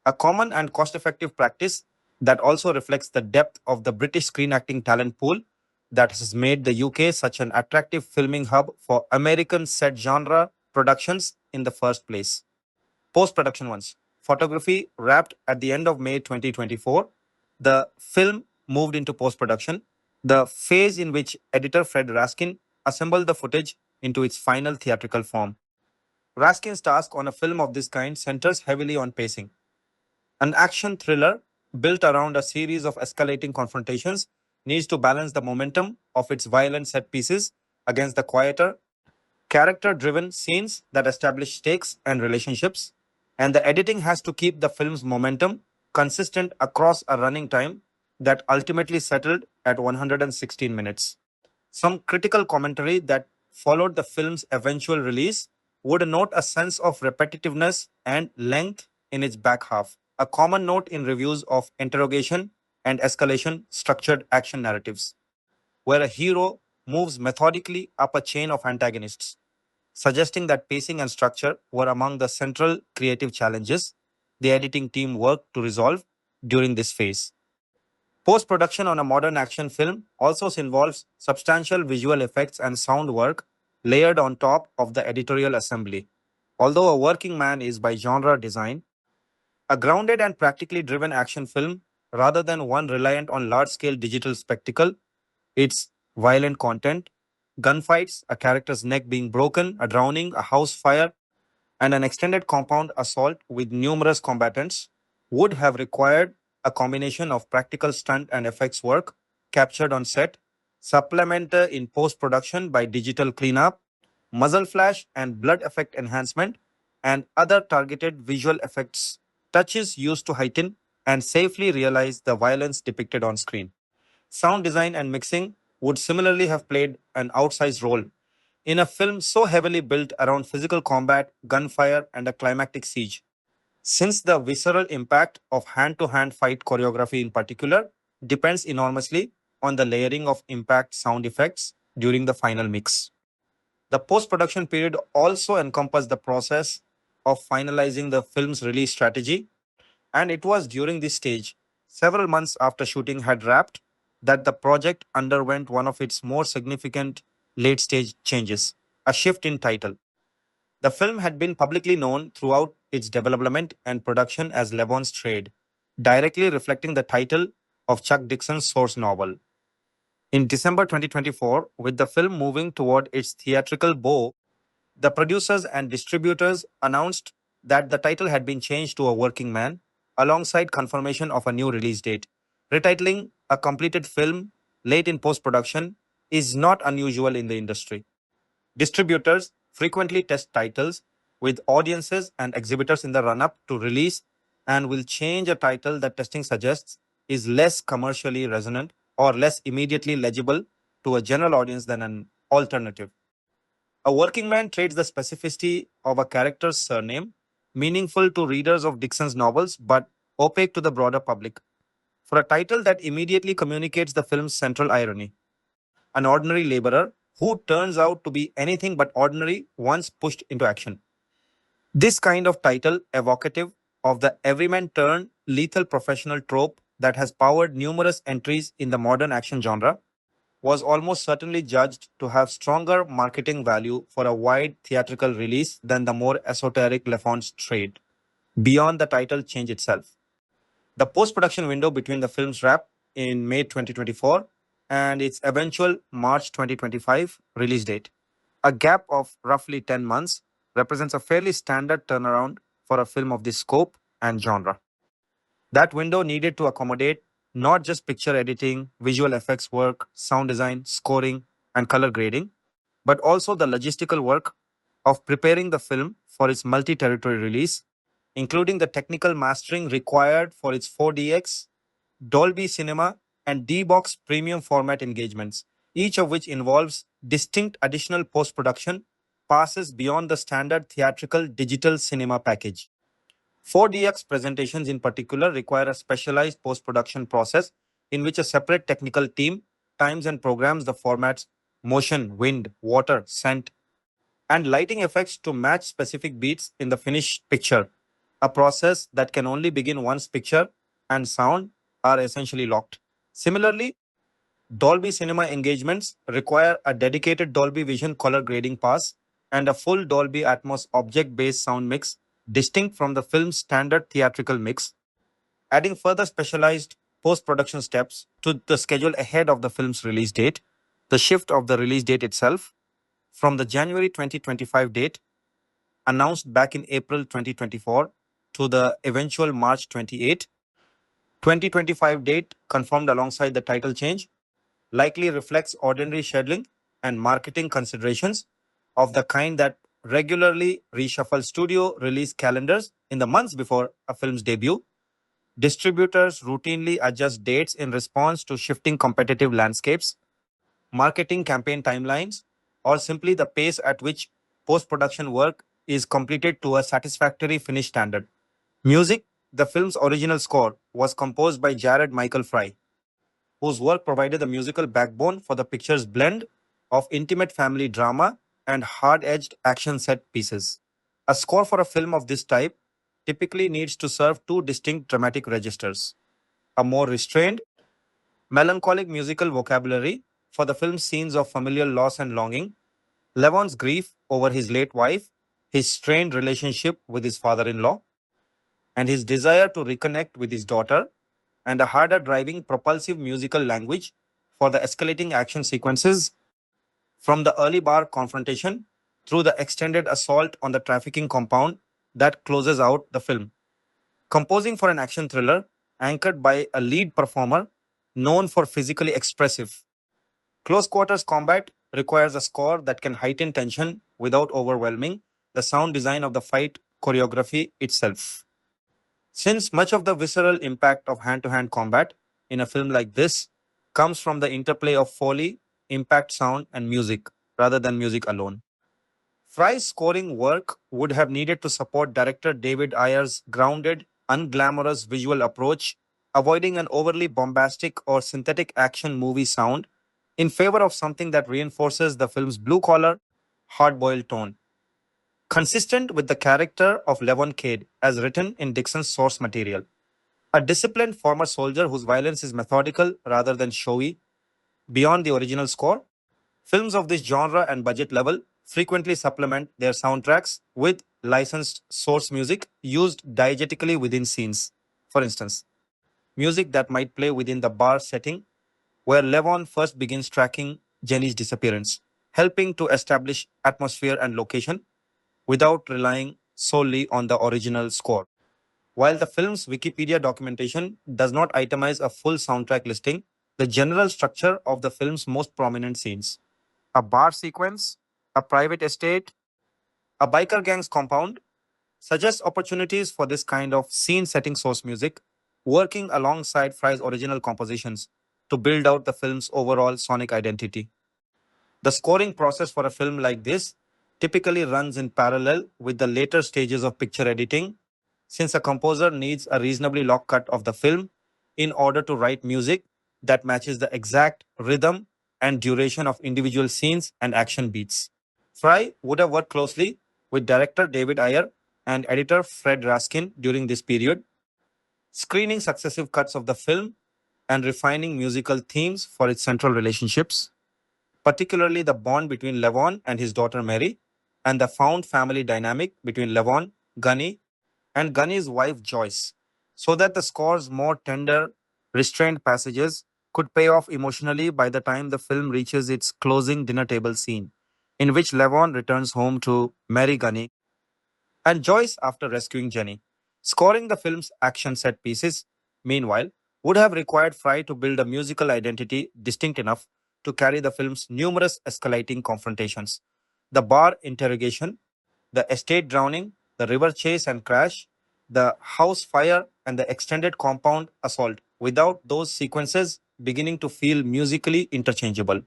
S3: A common and cost effective practice that also reflects the depth of the British screen acting talent pool that has made the UK such an attractive filming hub for American set genre productions in the first place. Post production ones. Photography wrapped at the end of May 2024. The film moved into post production, the phase in which editor Fred Raskin assembled the footage into its final theatrical form. Raskin's task on a film of this kind centers heavily on pacing. An action thriller built around a series of escalating confrontations needs to balance the momentum of its violent set pieces against the quieter, character driven scenes that establish stakes and relationships. and the editing has to keep the film's momentum consistent across a running time that ultimately settled at 116 minutes. Some critical commentary that followed the film's eventual release would note a sense of repetitiveness and length in its back half, a common note in reviews of interrogation and escalation structured action narratives, where a hero moves methodically up a chain of antagonists, suggesting that pacing and structure were among the central creative challenges the editing team worked to resolve during this phase. Post production on a modern action film also involves substantial visual effects and sound work layered on top of the editorial assembly. Although A Working Man is by genre design, a grounded and practically driven action film rather than one reliant on large scale digital spectacle, its violent content, gunfights, a character's neck being broken, a drowning, a house fire, and an extended compound assault with numerous combatants would have required a combination of practical stunt and effects work captured on set, supplemented in post production by digital cleanup, muzzle flash and blood effect enhancement, and other targeted visual effects touches used to heighten and safely realize the violence depicted on screen. Sound design and mixing would similarly have played an outsized role in a film so heavily built around physical combat, gunfire, and a climactic siege. Since the visceral impact of hand to hand fight choreography in particular depends enormously on the layering of impact sound effects during the final mix. The post production period also encompassed the process of finalizing the film's release strategy, and it was during this stage, several months after shooting had wrapped, that the project underwent one of its more significant late stage changes, a shift in title. The film had been publicly known throughout its development and production as Levon's Trade, directly reflecting the title of Chuck Dixon's source novel. In December 2024, with the film moving toward its theatrical bow, the producers and distributors announced that the title had been changed to A Working Man, alongside confirmation of a new release date. Retitling a completed film late in post production is not unusual in the industry. Distributors frequently test titles with audiences and exhibitors in the run up to release and will change a title that testing suggests is less commercially resonant or less immediately legible to a general audience than an alternative. A Working Man trades the specificity of a character's surname, meaningful to readers of Dixon's novels but opaque to the broader public, for a title that immediately communicates the film's central irony: an ordinary laborer who turns out to be anything but ordinary once pushed into action. This kind of title, evocative of the everyman turned lethal professional trope that has powered numerous entries in the modern action genre, was almost certainly judged to have stronger marketing value for a wide theatrical release than the more esoteric Lafond's Trade, beyond the title change itself. The post production window between the film's wrap in May 2024 and its eventual March 2025 release date, a gap of roughly 10 months, represents a fairly standard turnaround for a film of this scope and genre. That window needed to accommodate not just picture editing, visual effects work, sound design, scoring, and color grading, but also the logistical work of preparing the film for its multi territory release, including the technical mastering required for its 4DX, Dolby Cinema, and D-Box premium format engagements, each of which involves distinct additional post production passes beyond the standard theatrical digital cinema package. 4DX presentations in particular require a specialized post production process in which a separate technical team times and programs the formats motion, wind, water, scent, and lighting effects to match specific beats in the finished picture, a process that can only begin once picture and sound are essentially locked. Similarly, Dolby Cinema engagements require a dedicated Dolby Vision color grading pass and a full Dolby Atmos object-based sound mix distinct from the film's standard theatrical mix, adding further specialized post-production steps to the schedule ahead of the film's release date. The shift of the release date itself from the January 2025 date announced back in April 2024 to the eventual March 28, 2025 date confirmed alongside the title change likely reflects ordinary scheduling and marketing considerations of the kind that regularly reshuffle studio release calendars In the months before a film's debut, distributors routinely adjust dates in response to shifting competitive landscapes, marketing campaign timelines, or simply the pace at which post production work is completed to a satisfactory finish standard. Music, the film's original score, was composed by Jared Michael Fry, whose work provided the musical backbone for the picture's blend of intimate family drama and hard edged action set pieces. A score for a film of this type typically needs to serve two distinct dramatic registers: a more restrained, melancholic musical vocabulary for the film's scenes of familial loss and longing, Levon's grief over his late wife, his strained relationship with his father in law, and his desire to reconnect with his daughter, and a harder driving propulsive musical language for the escalating action sequences from the early bar confrontation through the extended assault on the trafficking compound that closes out the film. Composing for an action thriller anchored by a lead performer known for physically expressive. Close quarters combat requires a score that can heighten tension without overwhelming the sound design of the fight choreography itself. Since much of the visceral impact of hand to hand combat in a film like this comes from the interplay of Foley, impact sound, and music rather than music alone. Fry's scoring work would have needed to support director David Ayer's grounded, unglamorous visual approach, avoiding an overly bombastic or synthetic action movie sound in favor of something that reinforces the film's blue collar, hard boiled tone, consistent with the character of Levon Cade as written in Dixon's source material. A disciplined former soldier whose violence is methodical rather than showy, beyond the original score, films of this genre and budget level frequently supplement their soundtracks with licensed source music used diegetically within scenes. For instance, music that might play within the bar setting where Levon first begins tracking Jenny's disappearance, helping to establish atmosphere and location without relying solely on the original score. While the film's Wikipedia documentation does not itemize a full soundtrack listing, the general structure of the film's most prominent scenes, a bar sequence, a private estate, a biker gang's compound, suggests opportunities for this kind of scene setting source music, working alongside Fry's original compositions to build out the film's overall sonic identity. The scoring process for a film like this typically runs in parallel with the later stages of picture editing, since a composer needs a reasonably lock cut of the film in order to write music that matches the exact rhythm and duration of individual scenes and action beats. Fry would have worked closely with director David Ayer and editor Fred Raskin during this period, screening successive cuts of the film and refining musical themes for its central relationships, particularly the bond between Levon and his daughter Mary, and the found family dynamic between Levon, Gunny, and Gunny's wife Joyce, so that the score's more tender, restrained passages could pay off emotionally by the time the film reaches its closing dinner table scene, in which Levon returns home to marry Gunny and Joyce after rescuing Jenny. Scoring the film's action set pieces, meanwhile, would have required Fry to build a musical identity distinct enough to carry the film's numerous escalating confrontations. The bar interrogation, the estate drowning, the river chase and crash, the house fire, and the extended compound assault, without those sequences beginning to feel musically interchangeable,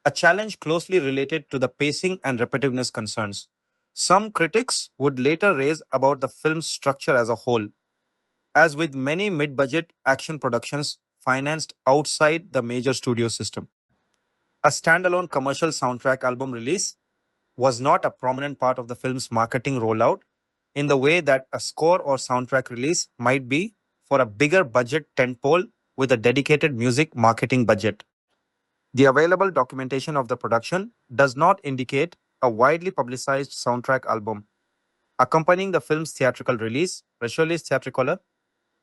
S3: a challenge closely related to the pacing and repetitiveness concerns. Some critics would later raise about the film's structure as a whole. As with many mid budget action productions financed outside the major studio system, a standalone commercial soundtrack album release was not a prominent part of the film's marketing rollout in the way that a score or soundtrack release might be for a bigger budget tentpole with a dedicated music marketing budget. The available documentation of the production does not indicate a widely publicized soundtrack album. Accompanying the film's theatrical release, Rechole's Theatricolor,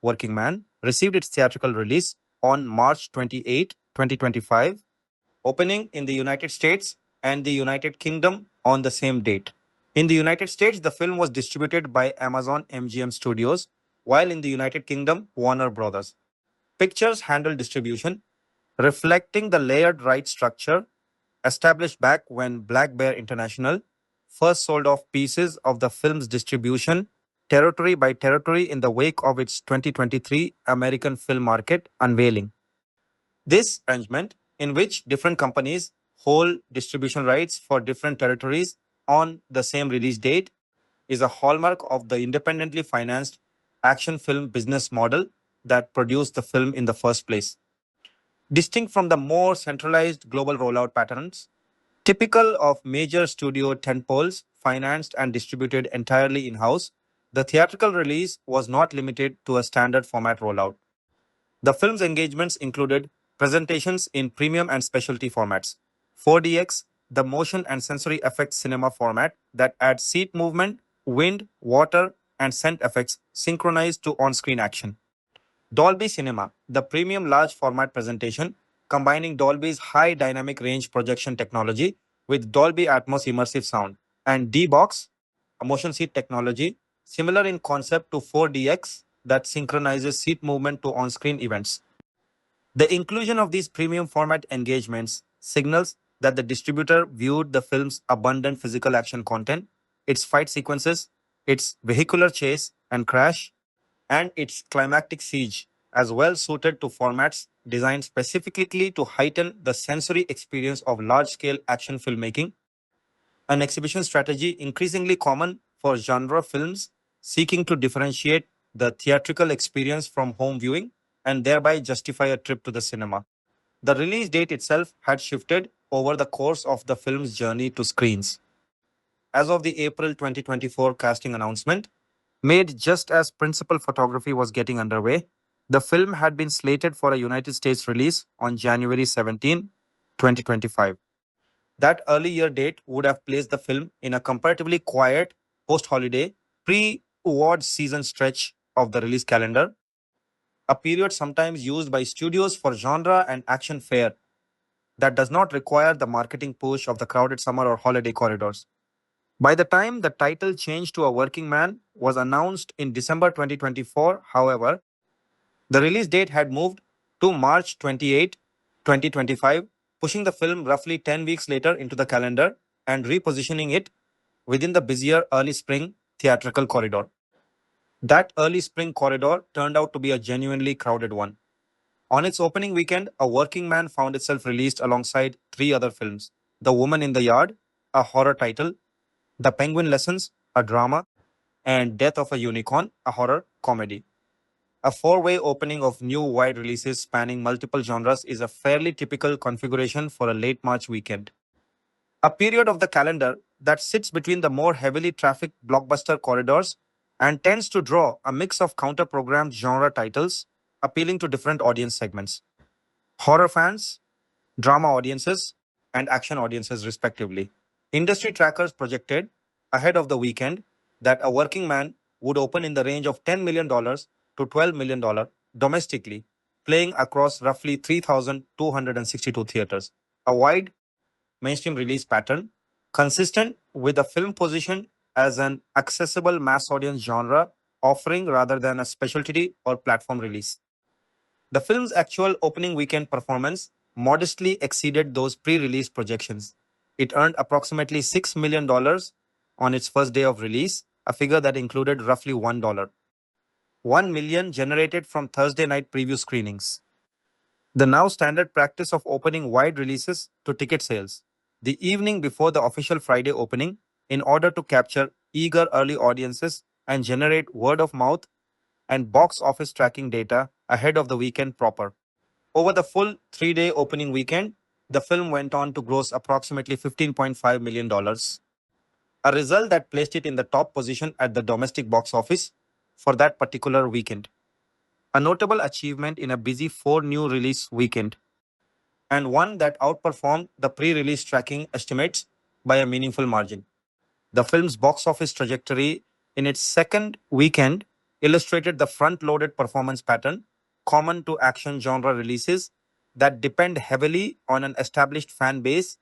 S3: Working Man, received its theatrical release on March 28, 2025, opening in the United States and the United Kingdom on the same date. In the United States, the film was distributed by Amazon MGM Studios, while in the United Kingdom, Warner Brothers. Pictures handled distribution, reflecting the layered right structure established back when Black Bear International first sold off pieces of the film's distribution territory by territory in the wake of its 2023 American film market unveiling. This arrangement, in which different companies hold distribution rights for different territories on the same release date, is a hallmark of the independently financed action film business model that produced the film in the first place. Distinct from the more centralized global rollout patterns, typical of major studio tentpoles financed and distributed entirely in house, the theatrical release was not limited to a standard format rollout. The film's engagements included presentations in premium and specialty formats, 4DX, the motion and sensory effects cinema format that adds seat movement, wind, water, and scent effects synchronized to on screen action. Dolby Cinema, the premium large format presentation combining Dolby's high dynamic range projection technology with Dolby Atmos immersive sound, and D-Box, a motion seat technology similar in concept to 4DX that synchronizes seat movement to on screen events. The inclusion of these premium format engagements signals that the distributor viewed the film's abundant physical action content, its fight sequences, its vehicular chase and crash, and its climactic siege as well suited to formats designed specifically to heighten the sensory experience of large scale action filmmaking, an exhibition strategy increasingly common for genre films seeking to differentiate the theatrical experience from home viewing and thereby justify a trip to the cinema. The release date itself had shifted over the course of the film's journey to screens. As of the April 2024 casting announcement, made just as principal photography was getting underway, the film had been slated for a United States release on January 17, 2025. That early year date would have placed the film in a comparatively quiet post holiday, pre award season stretch of the release calendar, a period sometimes used by studios for genre and action fare that does not require the marketing push of the crowded summer or holiday corridors. By the time the title change to A Working Man was announced in December 2024, however, the release date had moved to March 28, 2025, pushing the film roughly 10 weeks later into the calendar and repositioning it within the busier early spring theatrical corridor. That early spring corridor turned out to be a genuinely crowded one. On its opening weekend, A Working Man found itself released alongside three other films: The Woman in the Yard, a horror title, The Penguin Lessons, a drama, and Death of a Unicorn, a horror comedy. A four-way opening of new wide releases spanning multiple genres is a fairly typical configuration for a late March weekend. A period of the calendar that sits between the more heavily trafficked blockbuster corridors and tends to draw a mix of counter-programmed genre titles appealing to different audience segments: horror fans, drama audiences, and action audiences, respectively. Industry trackers projected ahead of the weekend that A Working Man would open in the range of $10 million to $12 million domestically, playing across roughly 3,262 theaters. A wide mainstream release pattern consistent with the film position as an accessible mass audience genre offering rather than a specialty or platform release. The film's actual opening weekend performance modestly exceeded those pre release projections. It earned approximately $6 million on its first day of release, a figure that included roughly $1. 1 million generated from Thursday night preview screenings. The now standard practice of opening wide releases to ticket sales the evening before the official Friday opening in order to capture eager early audiences and generate word of mouth and box office tracking data ahead of the weekend proper. Over the full 3 day opening weekend, the film went on to gross approximately $15.5 million, a result that placed it in the top position at the domestic box office for that particular weekend. A notable achievement in a busy four new release weekend, and one that outperformed the pre release tracking estimates by a meaningful margin. The film's box office trajectory in its second weekend illustrated the front loaded performance pattern common to action genre releases that depend heavily on an established fan base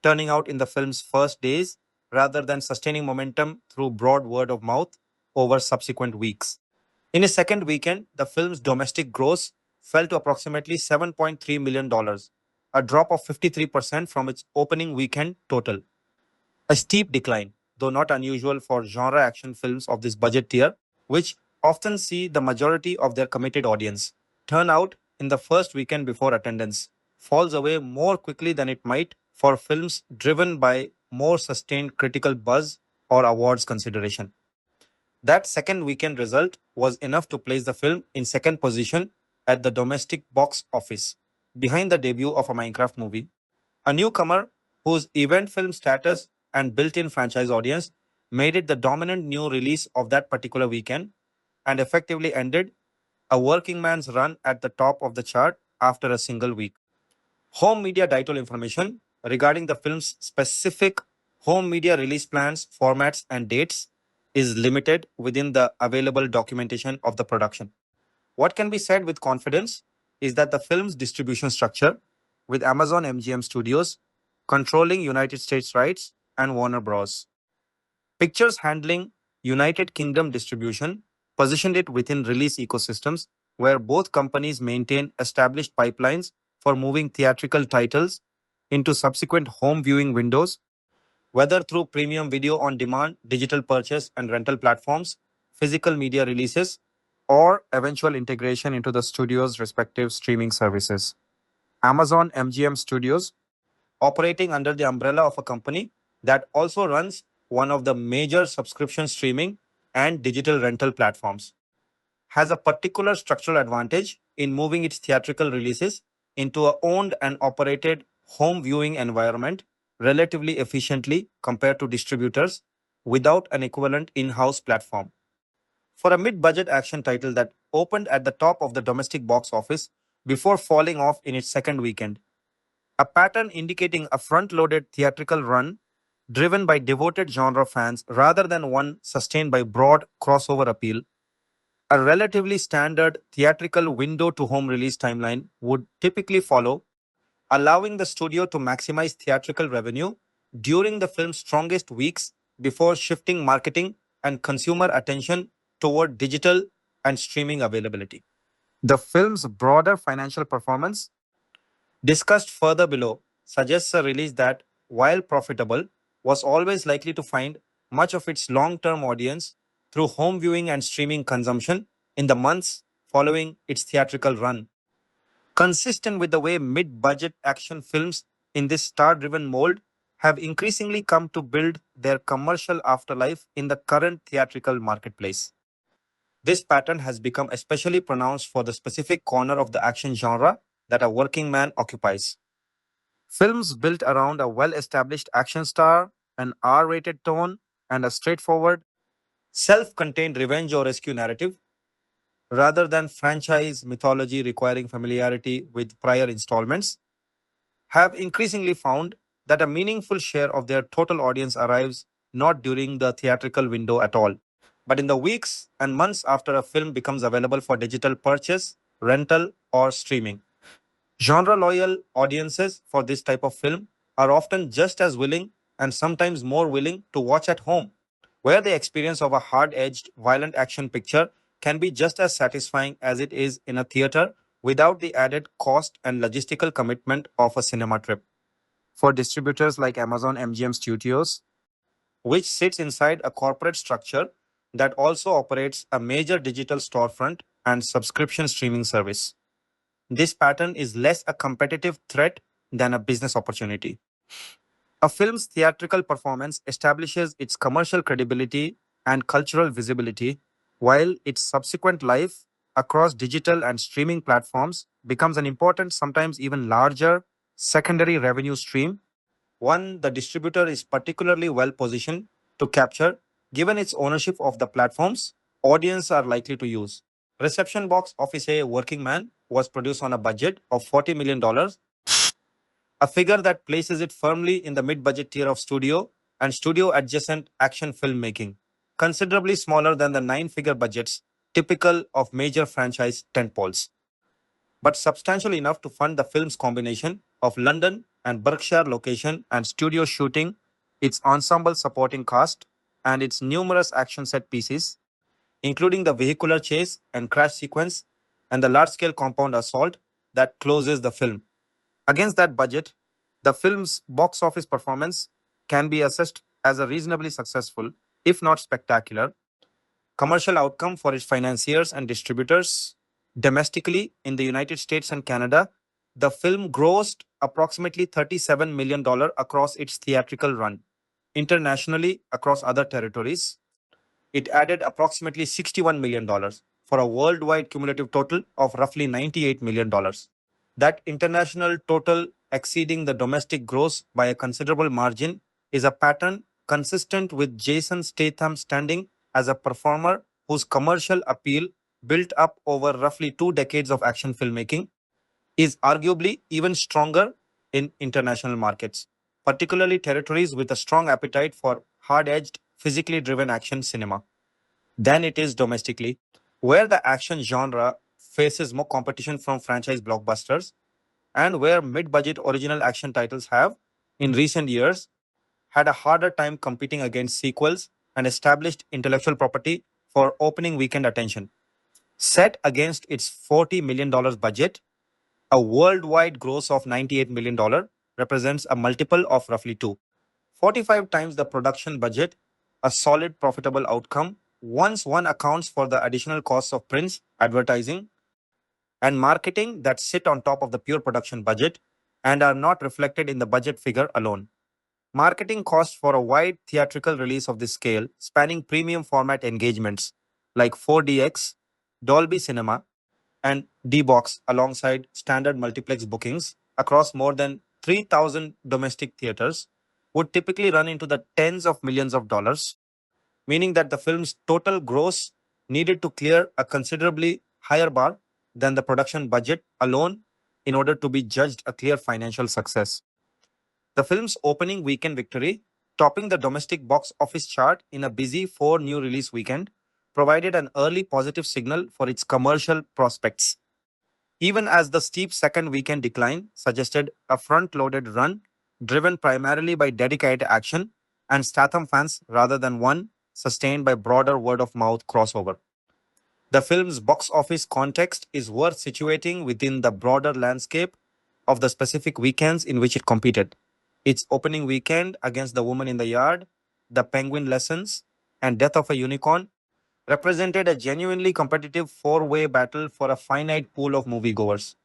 S3: turning out in the film's first days rather than sustaining momentum through broad word of mouth over subsequent weeks. In its second weekend, the film's domestic gross fell to approximately $7.3 million, a drop of 53% from its opening weekend total. A steep decline. though not unusual for genre action films of this budget tier, which often see the majority of their committed audience turn out in the first weekend before attendance falls away more quickly than it might for films driven by more sustained critical buzz or awards consideration. That second weekend result was enough to place the film in second position at the domestic box office, behind the debut of a Minecraft movie. A newcomer whose event film status and built in franchise audience made it the dominant new release of that particular weekend and effectively ended a working man's run at the top of the chart after a single week. Home media title information regarding the film's specific home media release plans, formats, and dates is limited within the available documentation of the production. What can be said with confidence is that the film's distribution structure, with Amazon MGM Studios controlling United States rights and Warner Bros. Pictures handling United Kingdom distribution, positioned it within release ecosystems where both companies maintain established pipelines for moving theatrical titles into subsequent home viewing windows, whether through premium video on demand, digital purchase and rental platforms, physical media releases, or eventual integration into the studio's respective streaming services. Amazon MGM Studios, operating under the umbrella of a company that also runs one of the major subscription streaming and digital rental platforms, has a particular structural advantage in moving its theatrical releases into a owned and operated home viewing environment relatively efficiently compared to distributors without an equivalent in-house platform. For a mid-budget action title that opened at the top of the domestic box office before falling off in its second weekend, a pattern indicating a front-loaded theatrical run driven by devoted genre fans rather than one sustained by broad crossover appeal, a relatively standard theatrical window to home release timeline would typically follow, allowing the studio to maximize theatrical revenue during the film's strongest weeks before shifting marketing and consumer attention toward digital and streaming availability. The film's broader financial performance, discussed further below, suggests a release that, while profitable, was always likely to find much of its long term audience through home viewing and streaming consumption in the months following its theatrical run. Consistent with the way mid budget action films in this star driven mold have increasingly come to build their commercial afterlife in the current theatrical marketplace. This pattern has become especially pronounced for the specific corner of the action genre that a working man occupies. Films built around a well established action star, an R rated tone, and a straightforward, self contained revenge or rescue narrative, rather than franchise mythology requiring familiarity with prior installments, have increasingly found that a meaningful share of their total audience arrives not during the theatrical window at all, but in the weeks and months after a film becomes available for digital purchase, rental, or streaming. Genre loyal audiences for this type of film are often just as willing and sometimes more willing to watch at home, where the experience of a hard edged, violent action picture can be just as satisfying as it is in a theater without the added cost and logistical commitment of a cinema trip. For distributors like Amazon MGM Studios, which sits inside a corporate structure that also operates a major digital storefront and subscription streaming service, this pattern is less a competitive threat than a business opportunity. A film's theatrical performance establishes its commercial credibility and cultural visibility, while its subsequent life across digital and streaming platforms becomes an important, sometimes even larger, secondary revenue stream, one the distributor is particularly well positioned to capture given its ownership of the platforms audience are likely to use. Reception box office A Working Man was produced on a budget of $40 million, a figure that places it firmly in the mid budget tier of studio and studio adjacent action filmmaking, considerably smaller than the nine figure budgets typical of major franchise tentpoles, but substantial enough to fund the film's combination of London and Berkshire location and studio shooting, its ensemble supporting cast, and its numerous action set pieces, including the vehicular chase and crash sequence and the large scale compound assault that closes the film. Against that budget, the film's box office performance can be assessed as a reasonably successful, if not spectacular, commercial outcome for its financiers and distributors. Domestically, in the United States and Canada, the film grossed approximately $37 million across its theatrical run. Internationally, across other territories, it added approximately $61 million for a worldwide cumulative total of roughly $98 million. That international total exceeding the domestic gross by a considerable margin is a pattern consistent with Jason Statham standing as a performer whose commercial appeal, built up over roughly 2 decades of action filmmaking, is arguably even stronger in international markets, particularly territories with a strong appetite for hard edged, physically driven action cinema, than it is domestically, where the action genre faces more competition from franchise blockbusters and where mid budget original action titles have, in recent years, had a harder time competing against sequels and established intellectual property for opening weekend attention. Set against its $40 million budget, a worldwide gross of $98 million represents a multiple of roughly 2. 45 times the production budget, a solid profitable outcome once one accounts for the additional costs of prints, advertising, and marketing that sit on top of the pure production budget and are not reflected in the budget figure alone. Marketing costs for a wide theatrical release of this scale, spanning premium format engagements like 4DX, Dolby Cinema, and D-Box alongside standard multiplex bookings across more than 3,000 domestic theaters, would typically run into the tens of millions of dollars, meaning that the film's total gross needed to clear a considerably higher bar than the production budget alone in order to be judged a clear financial success. The film's opening weekend victory, topping the domestic box office chart in a busy 4 new release weekend, provided an early positive signal for its commercial prospects, even as the steep second weekend decline suggested a front loaded run driven primarily by dedicated action and Statham fans rather than one sustained by broader word of mouth crossover. The film's box office context is worth situating within the broader landscape of the specific weekends in which it competed. Its opening weekend against The Woman in the Yard, The Penguin Lessons, and Death of a Unicorn represented a genuinely competitive 4-way battle for a finite pool of moviegoers.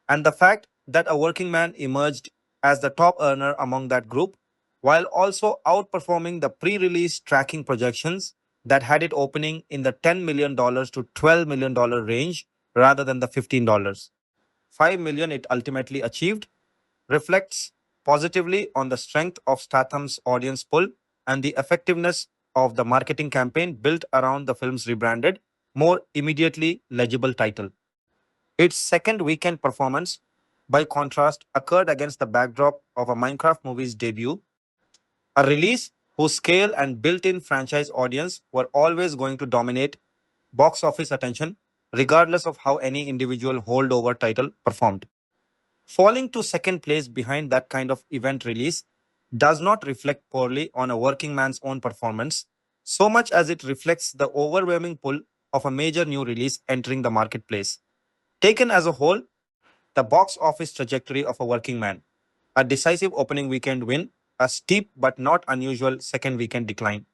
S3: And the fact that a working man emerged as the top earner among that group, while also outperforming the pre release tracking projections that had it opening in the $10 million to $12 million range rather than the $15. $5 million it ultimately achieved, reflects positively on the strength of Statham's audience pull and the effectiveness of the marketing campaign built around the film's rebranded, more immediately legible title. Its second weekend performance, by contrast, occurred against the backdrop of a Minecraft movie's debut, a release whose scale and built in franchise audience were always going to dominate box office attention, regardless of how any individual holdover title performed. Falling to second place behind that kind of event release does not reflect poorly on a working man's own performance, so much as it reflects the overwhelming pull of a major new release entering the marketplace. Taken as a whole, the box office trajectory of a working man, a decisive opening weekend win, a steep but not unusual second weekend decline,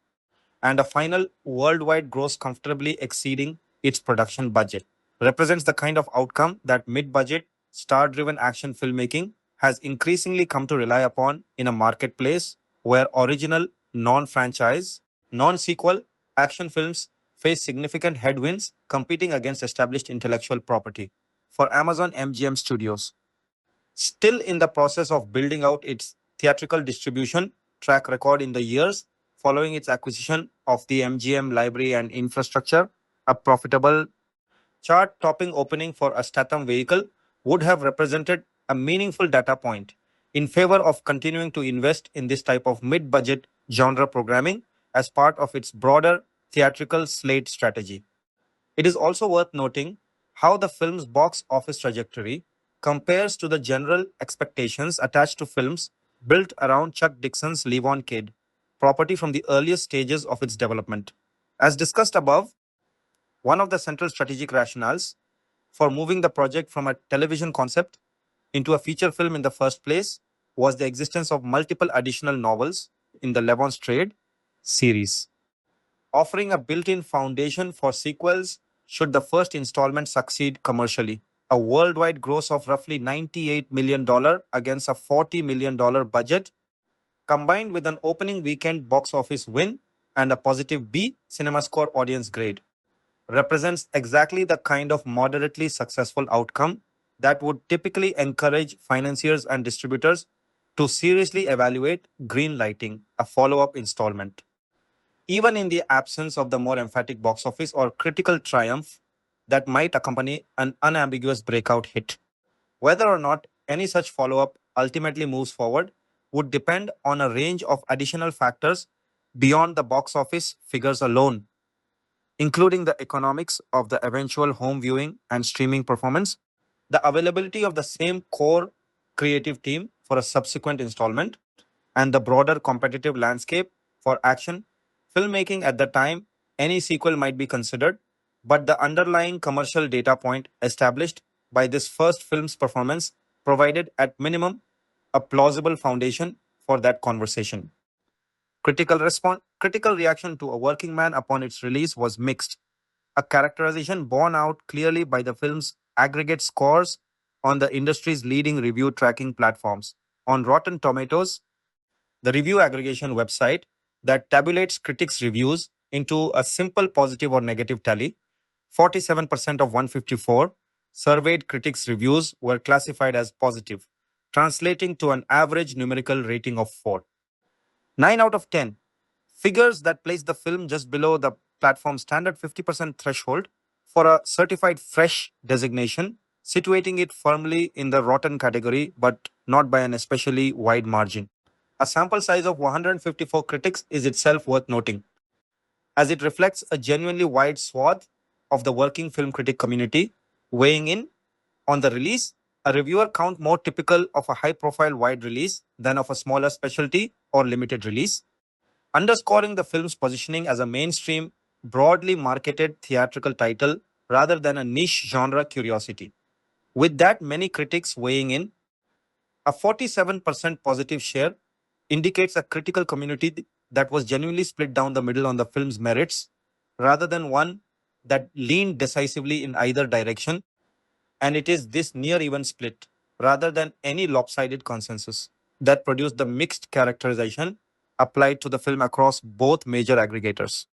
S3: and a final worldwide gross comfortably exceeding its production budget, represents the kind of outcome that mid budget, star driven action filmmaking has increasingly come to rely upon in a marketplace where original, non franchise, non sequel action films face significant headwinds competing against established intellectual property. For Amazon MGM Studios, still in the process of building out its theatrical distribution track record in the years following its acquisition of the MGM library and infrastructure, a profitable chart topping opening for a Statham vehicle would have represented a meaningful data point in favor of continuing to invest in this type of mid budget genre programming as part of its broader theatrical slate strategy. It is also worth noting how the film's box office trajectory compares to the general expectations attached to films built around Chuck Dixon's Live On Kid, property from the earliest stages of its development. As discussed above, one of the central strategic rationales for moving the project from a television concept into a feature film in the first place was the existence of multiple additional novels in the Levon's Trade series, offering a built-in foundation for sequels should the first installment succeed commercially. A worldwide gross of roughly $98 million against a $40 million budget, combined with an opening weekend box office win and a positive B CinemaScore audience grade, represents exactly the kind of moderately successful outcome that would typically encourage financiers and distributors to seriously evaluate greenlighting a follow-up installment, even in the absence of the more emphatic box office or critical triumph that might accompany an unambiguous breakout hit. Whether or not any such follow up ultimately moves forward would depend on a range of additional factors beyond the box office figures alone, including the economics of the eventual home viewing and streaming performance, the availability of the same core creative team for a subsequent installment, and the broader competitive landscape for action filmmaking at the time any sequel might be considered. But the underlying commercial data point established by this first film's performance provided, at minimum, a plausible foundation for that conversation. Critical reaction to A Working Man upon its release was mixed, a characterization borne out clearly by the film's aggregate scores on the industry's leading review tracking platforms. On Rotten Tomatoes, the review aggregation website that tabulates critics' reviews into a simple positive or negative tally, 47% of 154 surveyed critics' reviews were classified as positive, translating to an average numerical rating of 4. 9 out of 10, figures that place the film just below the platform's standard 50% threshold for a certified fresh designation, situating it firmly in the rotten category but not by an especially wide margin. A sample size of 154 critics is itself worth noting, as it reflects a genuinely wide swath of the working film critic community weighing in on the release, a reviewer count more typical of a high profile wide release than of a smaller specialty or limited release, underscoring the film's positioning as a mainstream, broadly marketed theatrical title rather than a niche genre curiosity. With that many critics weighing in, a 47% positive share indicates a critical community that was genuinely split down the middle on the film's merits, rather than one that leaned decisively in either direction. And it is this near even split, rather than any lopsided consensus, that produced the mixed characterization applied to the film across both major aggregators.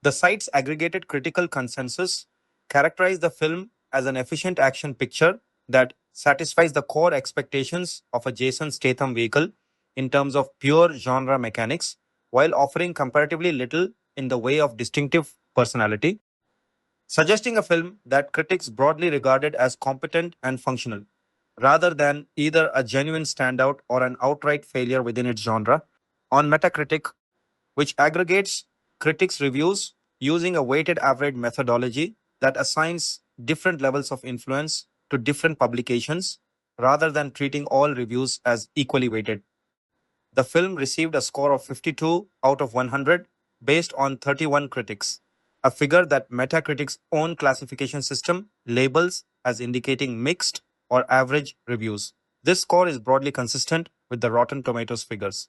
S3: The site's aggregated critical consensus characterized the film as an efficient action picture that satisfies the core expectations of a Jason Statham vehicle in terms of pure genre mechanics, while offering comparatively little in the way of distinctive personality, suggesting a film that critics broadly regarded as competent and functional, rather than either a genuine standout or an outright failure within its genre. On Metacritic, which aggregates critics' reviews using a weighted average methodology that assigns different levels of influence to different publications rather than treating all reviews as equally weighted. The film received a score of 52 out of 100 based on 31 critics, a figure that Metacritic's own classification system labels as indicating mixed or average reviews. This score is broadly consistent with the Rotten Tomatoes figures.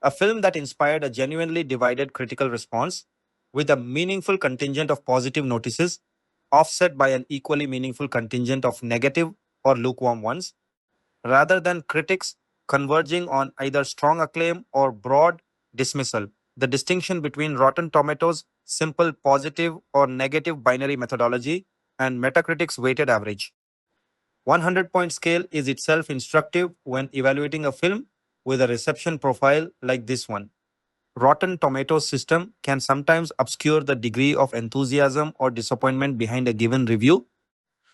S3: A film that inspired a genuinely divided critical response, with a meaningful contingent of positive notices offset by an equally meaningful contingent of negative or lukewarm ones, rather than critics converging on either strong acclaim or broad dismissal. The distinction between Rotten Tomatoes' simple positive or negative binary methodology and Metacritic's weighted average 100-point scale is itself instructive when evaluating a film with a reception profile like this one. Rotten Tomatoes system can sometimes obscure the degree of enthusiasm or disappointment behind a given review,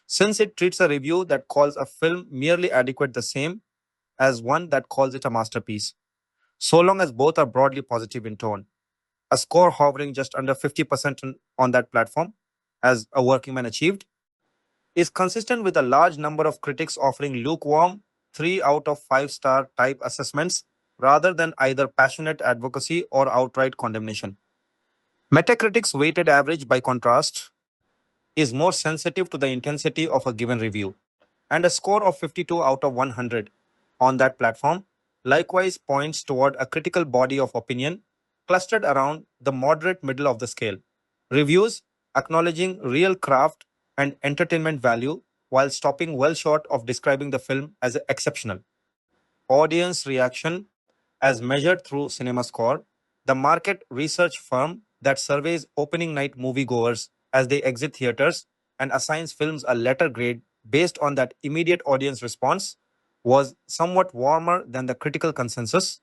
S3: since it treats a review that calls a film merely adequate the same as one that calls it a masterpiece, so long as both are broadly positive in tone. A score hovering just under 50% on that platform, as A Working Man achieved, is consistent with a large number of critics offering lukewarm 3 out of 5-star type assessments rather than either passionate advocacy or outright condemnation. Metacritic's weighted average, by contrast, is more sensitive to the intensity of a given review, and a score of 52 out of 100 on that platform likewise points toward a critical body of opinion clustered around the moderate middle of the scale. Reviews acknowledging real craft and entertainment value while stopping well short of describing the film as exceptional. Audience reaction as measured through CinemaScore, the market research firm that surveys opening night moviegoers as they exit theaters and assigns films a letter grade based on that immediate audience response, was somewhat warmer than the critical consensus,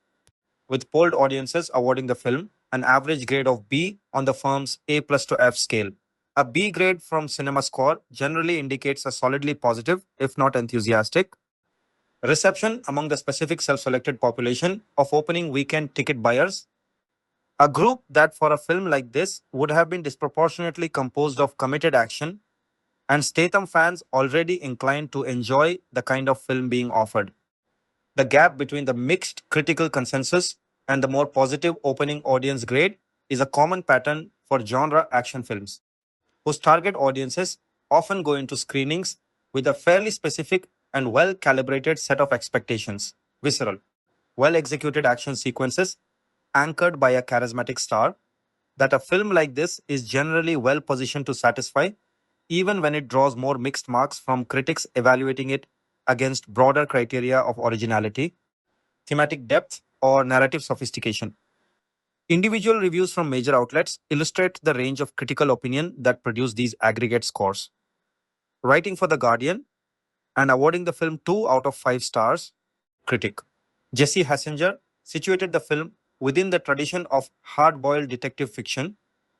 S3: with polled audiences awarding the film an average grade of B on the firm's A plus to F scale. A B grade from CinemaScore generally indicates a solidly positive, if not enthusiastic, reception among the specific self selected population of opening weekend ticket buyers, a group that for a film like this would have been disproportionately composed of committed action and Statham fans already inclined to enjoy the kind of film being offered. The gap between the mixed critical consensus and the more positive opening audience grade is a common pattern for genre action films, whose target audiences often go into screenings with a fairly specific and well calibrated set of expectations. Visceral, well executed action sequences anchored by a charismatic star, that a film like this is generally well positioned to satisfy, even when it draws more mixed marks from critics evaluating it against broader criteria of originality, thematic depth, or narrative sophistication. Individual reviews from major outlets illustrate the range of critical opinion that produce these aggregate scores. Writing for The Guardian and awarding the film 2 out of 5 stars, critic Jesse Hassinger situated the film within the tradition of hard boiled detective fiction,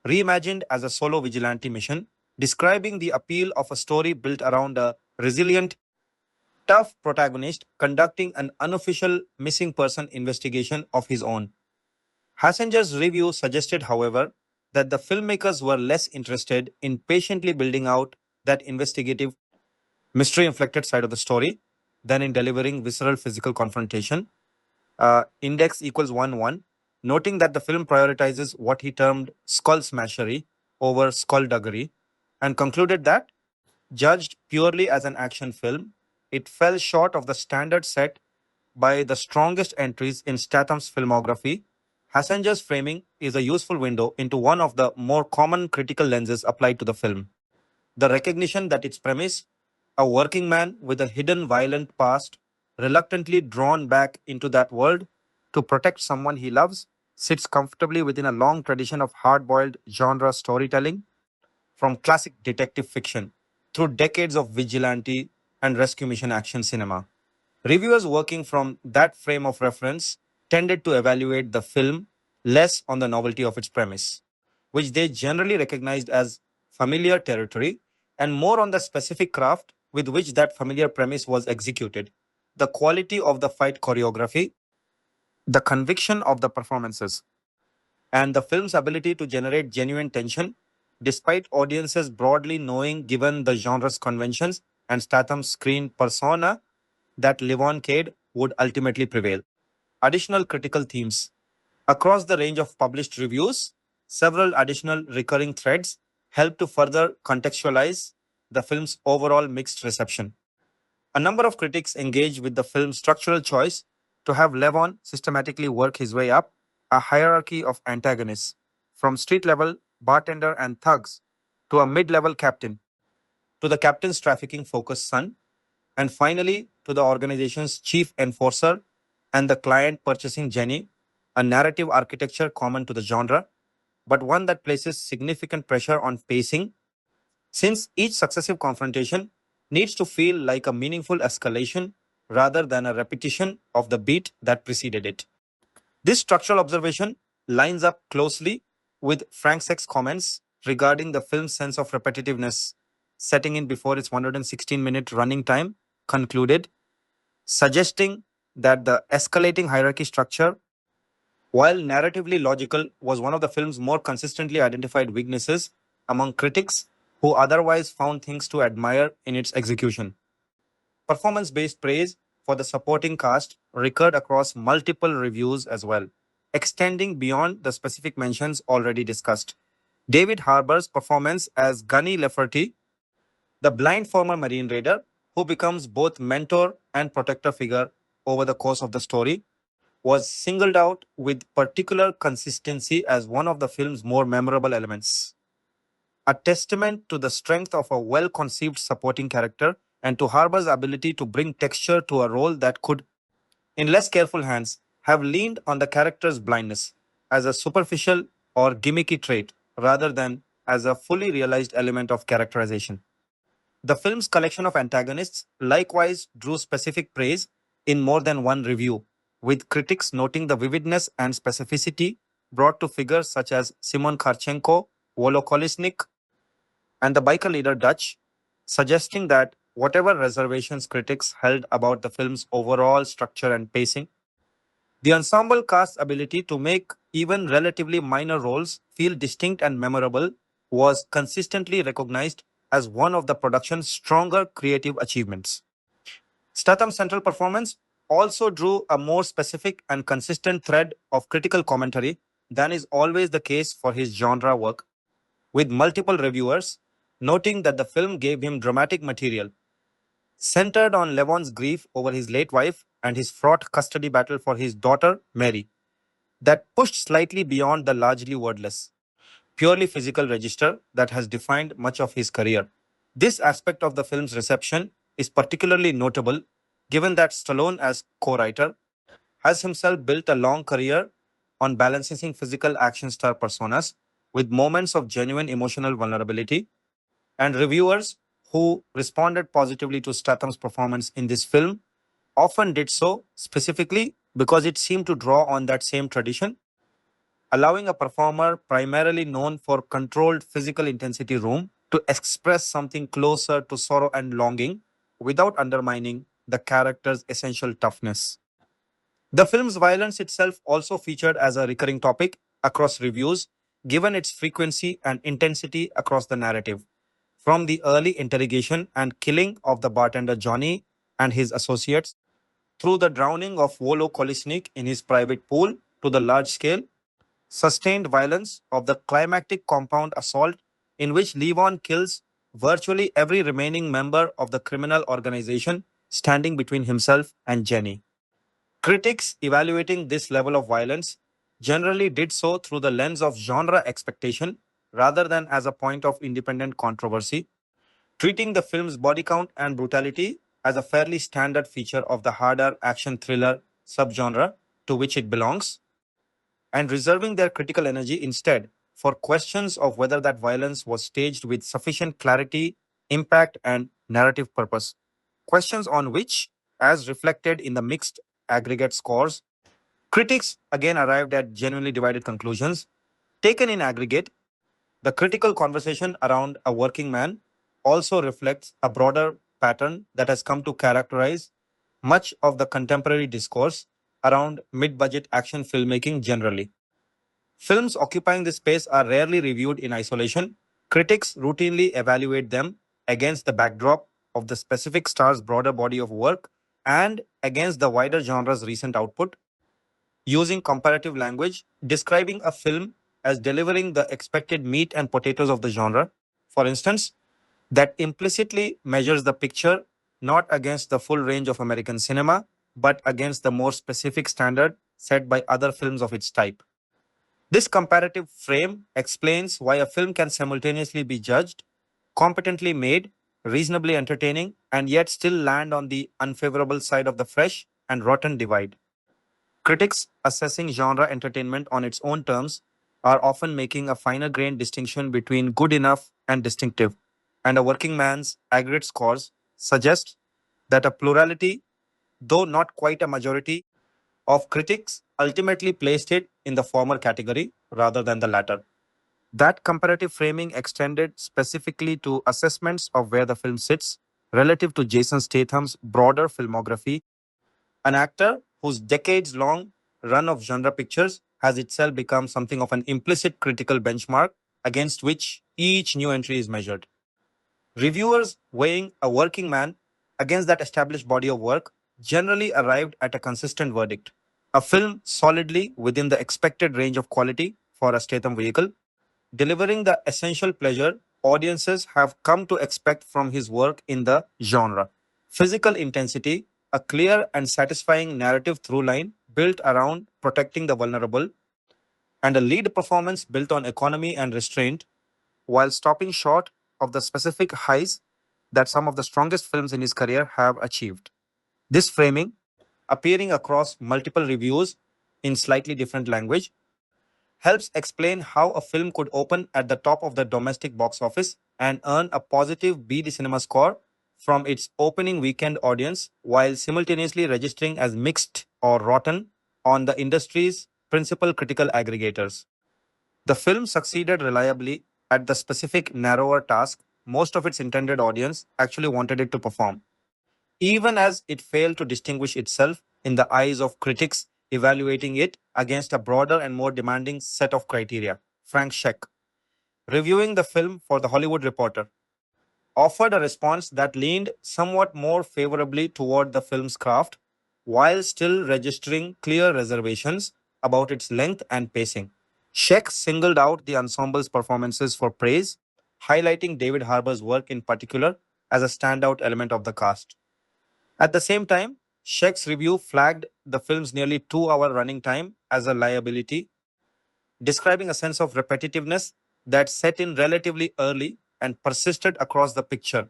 S3: reimagined as a solo vigilante mission, describing the appeal of a story built around a resilient, tough protagonist conducting an unofficial missing person investigation of his own. Hassinger's review suggested, however, that the filmmakers were less interested in patiently building out that investigative, mystery inflected side of the story than in delivering visceral physical confrontation. Index equals 1 1, noting that the film prioritizes what he termed skull smashery over skullduggery, and concluded that, judged purely as an action film, it fell short of the standard set by the strongest entries in Statham's filmography. Hassinger's framing is a useful window into one of the more common critical lenses applied to the film: the recognition that its premise, a working man with a hidden violent past, reluctantly drawn back into that world to protect someone he loves, sits comfortably within a long tradition of hard boiled genre storytelling, from classic detective fiction through decades of vigilante and rescue mission action cinema. Reviewers working from that frame of reference tended to evaluate the film less on the novelty of its premise, which they generally recognized as familiar territory, and more on the specific craft with which that familiar premise was executed, the quality of the fight choreography, the conviction of the performances, and the film's ability to generate genuine tension despite audiences broadly knowing, given the genre's conventions and Statham's screen persona, that Levon Cade would ultimately prevail. Additional critical themes. Across the range of published reviews, several additional recurring threads help to further contextualize the film's overall mixed reception. A number of critics engage with the film's structural choice to have Levon systematically work his way up a hierarchy of antagonists, from street level bartender and thugs to a mid level captain, to the captain's trafficking focused son, and finally to the organization's chief enforcer and the client purchasing Jenny, a narrative architecture common to the genre, but one that places significant pressure on pacing, since each successive confrontation needs to feel like a meaningful escalation rather than a repetition of the beat that preceded it. This structural observation lines up closely with Franksek's comments regarding the film's sense of repetitiveness, setting in before its 116-minute running time concluded, suggesting that the escalating hierarchy structure, while narratively logical, was one of the film's more consistently identified weaknesses among critics who otherwise found things to admire in its execution. Performance based praise for the supporting cast recurred across multiple reviews as well, extending beyond the specific mentions already discussed. David Harbour's performance as Gunny Lafferty, the blind former Marine Raider, who becomes both mentor and protector figure over the course of the story, was singled out with particular consistency as one of the film's more memorable elements, a testament to the strength of a well conceived supporting character and to Harbour's ability to bring texture to a role that could, in less careful hands, have leaned on the character's blindness as a superficial or gimmicky trait rather than as a fully realized element of characterization. The film's collection of antagonists likewise drew specific praise in more than one review, with critics noting the vividness and specificity brought to figures such as Simon Kharchenko, Volo Kolisnik, and the biker leader Dutch, suggesting that whatever reservations critics held about the film's overall structure and pacing, the ensemble cast's ability to make even relatively minor roles feel distinct and memorable was consistently recognized as one of the production's stronger creative achievements. Statham's central performance also drew a more specific and consistent thread of critical commentary than is always the case for his genre work, with multiple reviewers noting that the film gave him dramatic material centered on Levon's grief over his late wife and his fraught custody battle for his daughter, Mary, that pushed slightly beyond the largely wordless, purely physical register that has defined much of his career. This aspect of the film's reception is particularly notable given that Stallone, as co writer, has himself built a long career on balancing physical action star personas with moments of genuine emotional vulnerability, and reviewers who responded positively to Statham's performance in this film often did so specifically because it seemed to draw on that same tradition, allowing a performer primarily known for controlled physical intensity room to express something closer to sorrow and longing without undermining the character's essential toughness. The film's violence itself also featured as a recurring topic across reviews, given its frequency and intensity across the narrative. From the early interrogation and killing of the bartender Johnny and his associates, through the drowning of Volo Kolisnik in his private pool, to the large scale, sustained violence of the climactic compound assault in which Levon kills virtually every remaining member of the criminal organization standing between himself and Jenny. Critics evaluating this level of violence generally did so through the lens of genre expectation rather than as a point of independent controversy, treating the film's body count and brutality as a fairly standard feature of the harder action thriller subgenre to which it belongs, and reserving their critical energy instead for questions of whether that violence was staged with sufficient clarity, impact, and narrative purpose. Questions on which, as reflected in the mixed aggregate scores, critics again arrived at genuinely divided conclusions. Taken in aggregate, the critical conversation around A Working Man also reflects a broader pattern that has come to characterize much of the contemporary discourse around mid budget action filmmaking generally. Films occupying this space are rarely reviewed in isolation. Critics routinely evaluate them against the backdrop of the specific star's broader body of work and against the wider genre's recent output, using comparative language, describing a film as delivering the expected meat and potatoes of the genre, for instance, that implicitly measures the picture not against the full range of American cinema, but against the more specific standard set by other films of its type. This comparative frame explains why a film can simultaneously be judged, competently made, reasonably entertaining, and yet still land on the unfavorable side of the fresh and rotten divide. Critics assessing genre entertainment on its own terms are often making a finer grained distinction between good enough and distinctive, and a working man's aggregate scores suggest that a plurality, though not quite a majority, of critics ultimately placed it in the former category rather than the latter. That comparative framing extended specifically to assessments of where the film sits relative to Jason Statham's broader filmography, an actor whose decades long run of genre pictures has itself become something of an implicit critical benchmark against which each new entry is measured. Reviewers weighing A Working Man against that established body of work generally arrived at a consistent verdict. A film solidly within the expected range of quality for a Statham vehicle, delivering the essential pleasure audiences have come to expect from his work in the genre. Physical intensity, a clear and satisfying narrative through line built around protecting the vulnerable, and a lead performance built on economy and restraint, while stopping short of the specific highs that some of the strongest films in his career have achieved. This framing, appearing across multiple reviews in slightly different language, helps explain how a film could open at the top of the domestic box office and earn a positive BD cinema score from its opening weekend audience while simultaneously registering as mixed or rotten on the industry's principal critical aggregators. The film succeeded reliably at the specific narrower task most of its intended audience actually wanted it to perform, even as it failed to distinguish itself in the eyes of critics evaluating it against a broader and more demanding set of criteria. Frank Scheck, reviewing the film for The Hollywood Reporter, offered a response that leaned somewhat more favorably toward the film's craft, while still registering clear reservations about its length and pacing. Scheck singled out the ensemble's performances for praise, highlighting David Harbour's work in particular as a standout element of the cast. At the same time, Scheck's review flagged the film's nearly 2 hour running time as a liability, describing a sense of repetitiveness that set in relatively early and persisted across the picture,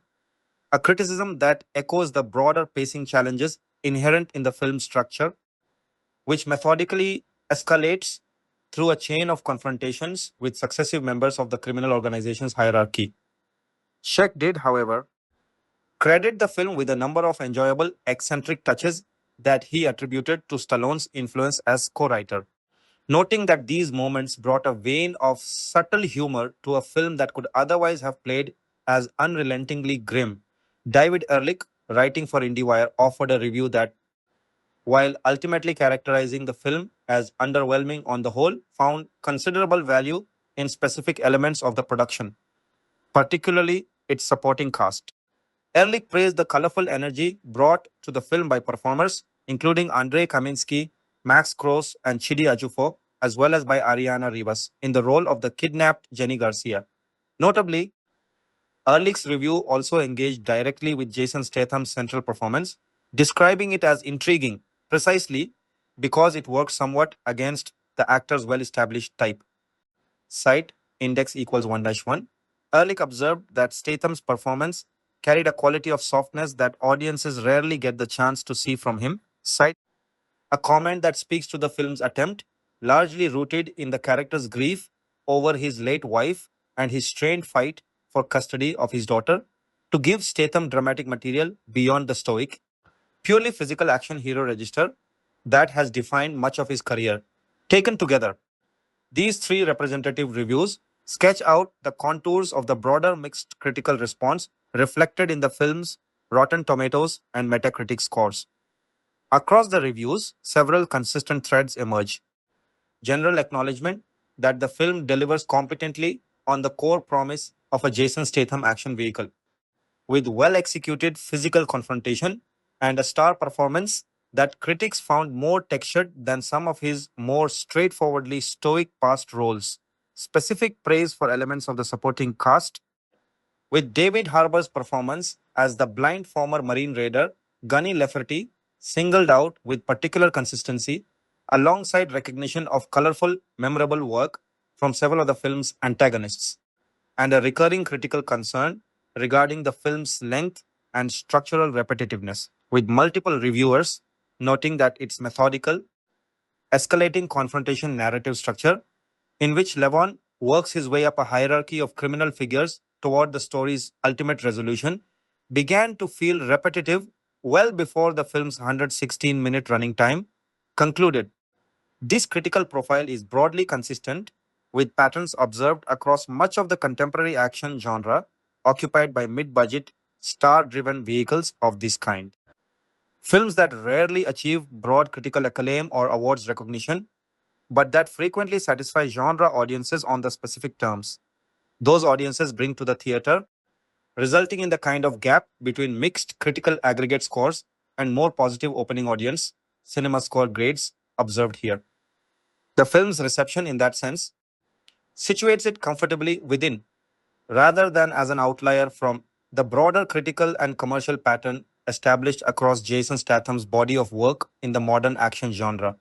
S3: a criticism that echoes the broader pacing challenges inherent in the film's structure, which methodically escalates through a chain of confrontations with successive members of the criminal organization's hierarchy. Scheck did, however, credit the film with a number of enjoyable, eccentric touches that he attributed to Stallone's influence as co writer, noting that these moments brought a vein of subtle humor to a film that could otherwise have played as unrelentingly grim. David Ehrlich, writing for IndieWire, offered a review that, while ultimately characterizing the film as underwhelming on the whole, found considerable value in specific elements of the production, particularly its supporting cast. Ehrlich praised the colorful energy brought to the film by performers, including Andrei Kaminsky, Max Kroos, and Chidi Ajufo, as well as by Ariana Rivas in the role of the kidnapped Jenny Garcia. Notably, Ehrlich's review also engaged directly with Jason Statham's central performance, describing it as intriguing precisely because it works somewhat against the actor's well established type. Cite index equals 1-1. Ehrlich observed that Statham's performance carried a quality of softness that audiences rarely get the chance to see from him. Cite a comment that speaks to the film's attempt, largely rooted in the character's grief over his late wife and his strained fight for custody of his daughter, to give Statham dramatic material beyond the stoic, purely physical action hero register that has defined much of his career. Taken together, these three representative reviews sketch out the contours of the broader mixed critical response reflected in the film's Rotten Tomatoes and Metacritic scores. Across the reviews, several consistent threads emerge. General acknowledgement that the film delivers competently on the core promise of a Jason Statham action vehicle, with well executed physical confrontation and a star performance that critics found more textured than some of his more straightforwardly stoic past roles. Specific praise for elements of the supporting cast, with David Harbour's performance as the blind former Marine raider Gunny Lafferty singled out with particular consistency, alongside recognition of colorful, memorable work from several of the film's antagonists, and a recurring critical concern regarding the film's length and structural repetitiveness, with multiple reviewers noting that its methodical, escalating confrontation narrative structure, in which Levon works his way up a hierarchy of criminal figures toward the story's ultimate resolution, began to feel repetitive well before the film's 116-minute running time concluded. This critical profile is broadly consistent with patterns observed across much of the contemporary action genre occupied by mid budget, star driven vehicles of this kind. Films that rarely achieve broad critical acclaim or awards recognition, but that frequently satisfy genre audiences on the specific terms those audiences bring to the theater, resulting in the kind of gap between mixed critical aggregate scores and more positive opening audience cinema score grades observed here. The film's reception, in that sense, situates it comfortably within, rather than as an outlier from, the broader critical and commercial pattern established across Jason Statham's body of work in the modern action genre.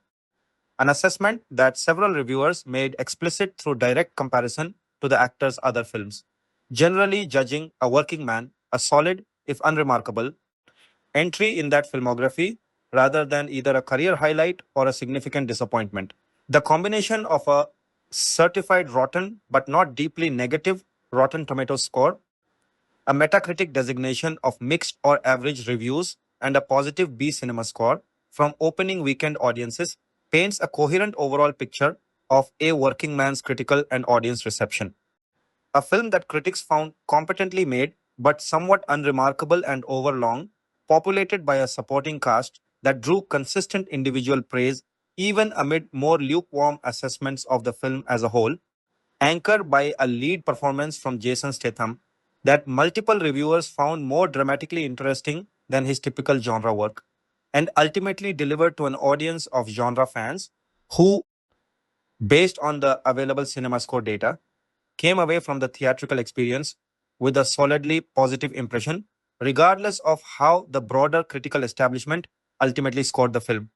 S3: an assessment that several reviewers made explicit through direct comparison to the actor's other films, generally judging A Working Man a solid, if unremarkable, entry in that filmography rather than either a career highlight or a significant disappointment. The combination of a certified rotten but not deeply negative Rotten Tomatoes score, a Metacritic designation of mixed or average reviews, and a positive B cinema score from opening weekend audiences paints a coherent overall picture of A Working Man's critical and audience reception. A film that critics found competently made but somewhat unremarkable and overlong, populated by a supporting cast that drew consistent individual praise even amid more lukewarm assessments of the film as a whole, anchored by a lead performance from Jason Statham that multiple reviewers found more dramatically interesting than his typical genre work, and ultimately delivered to an audience of genre fans who, based on the available cinema score data, came away from the theatrical experience with a solidly positive impression, regardless of how the broader critical establishment ultimately scored the film.